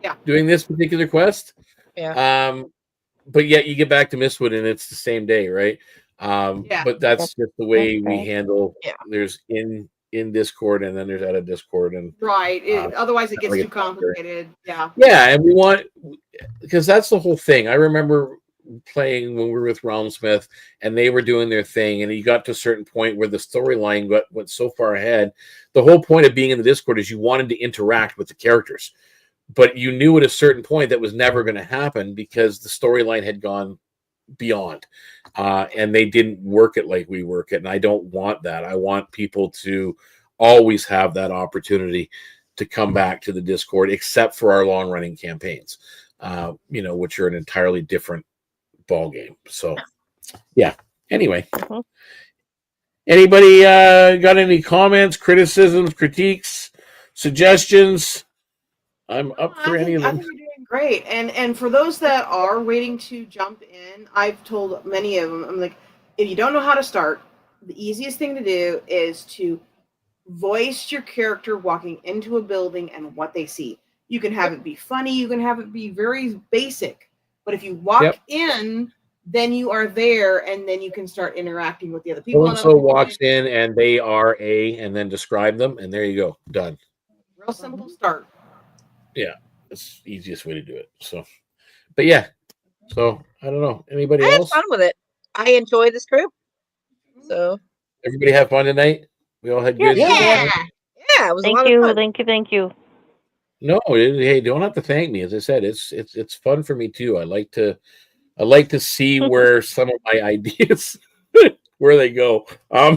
S2: Yeah,
S5: doing this particular quest.
S6: Yeah.
S5: But yet you get back to Mistwood and it's the same day, right?
S2: Yeah.
S5: But that's just the way we
S4: right.
S5: handle.
S6: Yeah.
S5: There's in Discord, and then there's out of Discord, and
S2: Right. Otherwise, it gets
S5: like
S2: too complicated. Yeah.
S5: yeah, and we want, because that's the whole thing. I remember playing when we were with Realmsmith, and they were doing their thing, and you got to a certain point where the storyline went so far ahead. The whole point of being in the Discord is you wanted to interact with the characters, but you knew at a certain point that was never going to happen because the storyline had gone beyond, and they didn't work it like we work it. And I don't want that. I want people to always have that opportunity to come back to the Discord, except for our long running campaigns, which are an entirely different ball game. So yeah, anyway, anybody got any comments, criticisms, critiques, suggestions? I'm up for any of
S2: I
S5: them.
S2: think you're doing great. And for those that are waiting to jump in, I've told many of them, I'm like, if you don't know how to start, the easiest thing to do is to voice your character walking into a building and what they see. You can have it be funny, you can have it be very basic, but if you walk in, then you are there, and then you can start interacting with the other people.
S5: So walks in and they are and then describe them, and there you go, done.
S2: Real simple start.
S5: Yeah, it's the easiest way to do it. So, but yeah, so I don't know. Anybody
S6: I
S5: else?
S6: had fun with it. I enjoyed this group. So
S5: Everybody have fun tonight? We all had good.
S6: yeah, it was a lot of fun.
S4: Thank you.
S5: No, hey, don't have to thank me. As I said, it's fun for me too. I like to see where some of my ideas where they go.
S6: At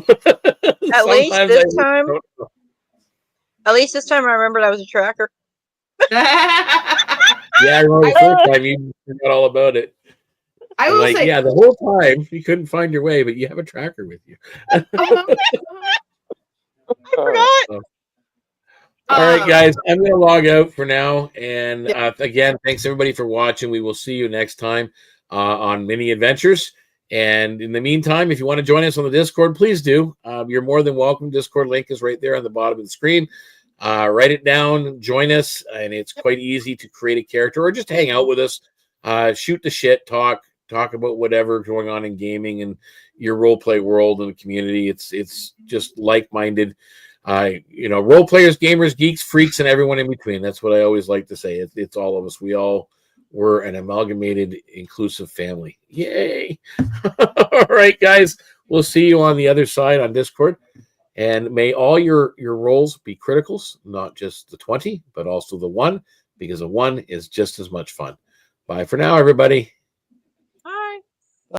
S6: least this time I remembered I was a tracker.
S5: Yeah, I remember the first time you forgot all about it.
S2: I will say,
S5: yeah, the whole time you couldn't find your way, but you have a tracker with you.
S6: I forgot.
S5: All right, guys, I'm going to log out for now. And again, thanks everybody for watching. We will see you next time on MiniAdventures. And in the meantime, if you want to join us on the Discord, please do. You're more than welcome. Discord link is right there on the bottom of the screen. Write it down, join us, and it's quite easy to create a character or just hang out with us. Shoot the shit, talk about whatever going on in gaming and your role play world and the community. It's just like-minded. Role players, gamers, geeks, freaks, and everyone in between. That's what I always like to say. It's all of us. We all were an amalgamated, inclusive family. Yay! All right, guys. We'll see you on the other side on Discord. And may all your rolls be criticals, not just the 20, but also the 1, because a 1 is just as much fun. Bye for now, everybody.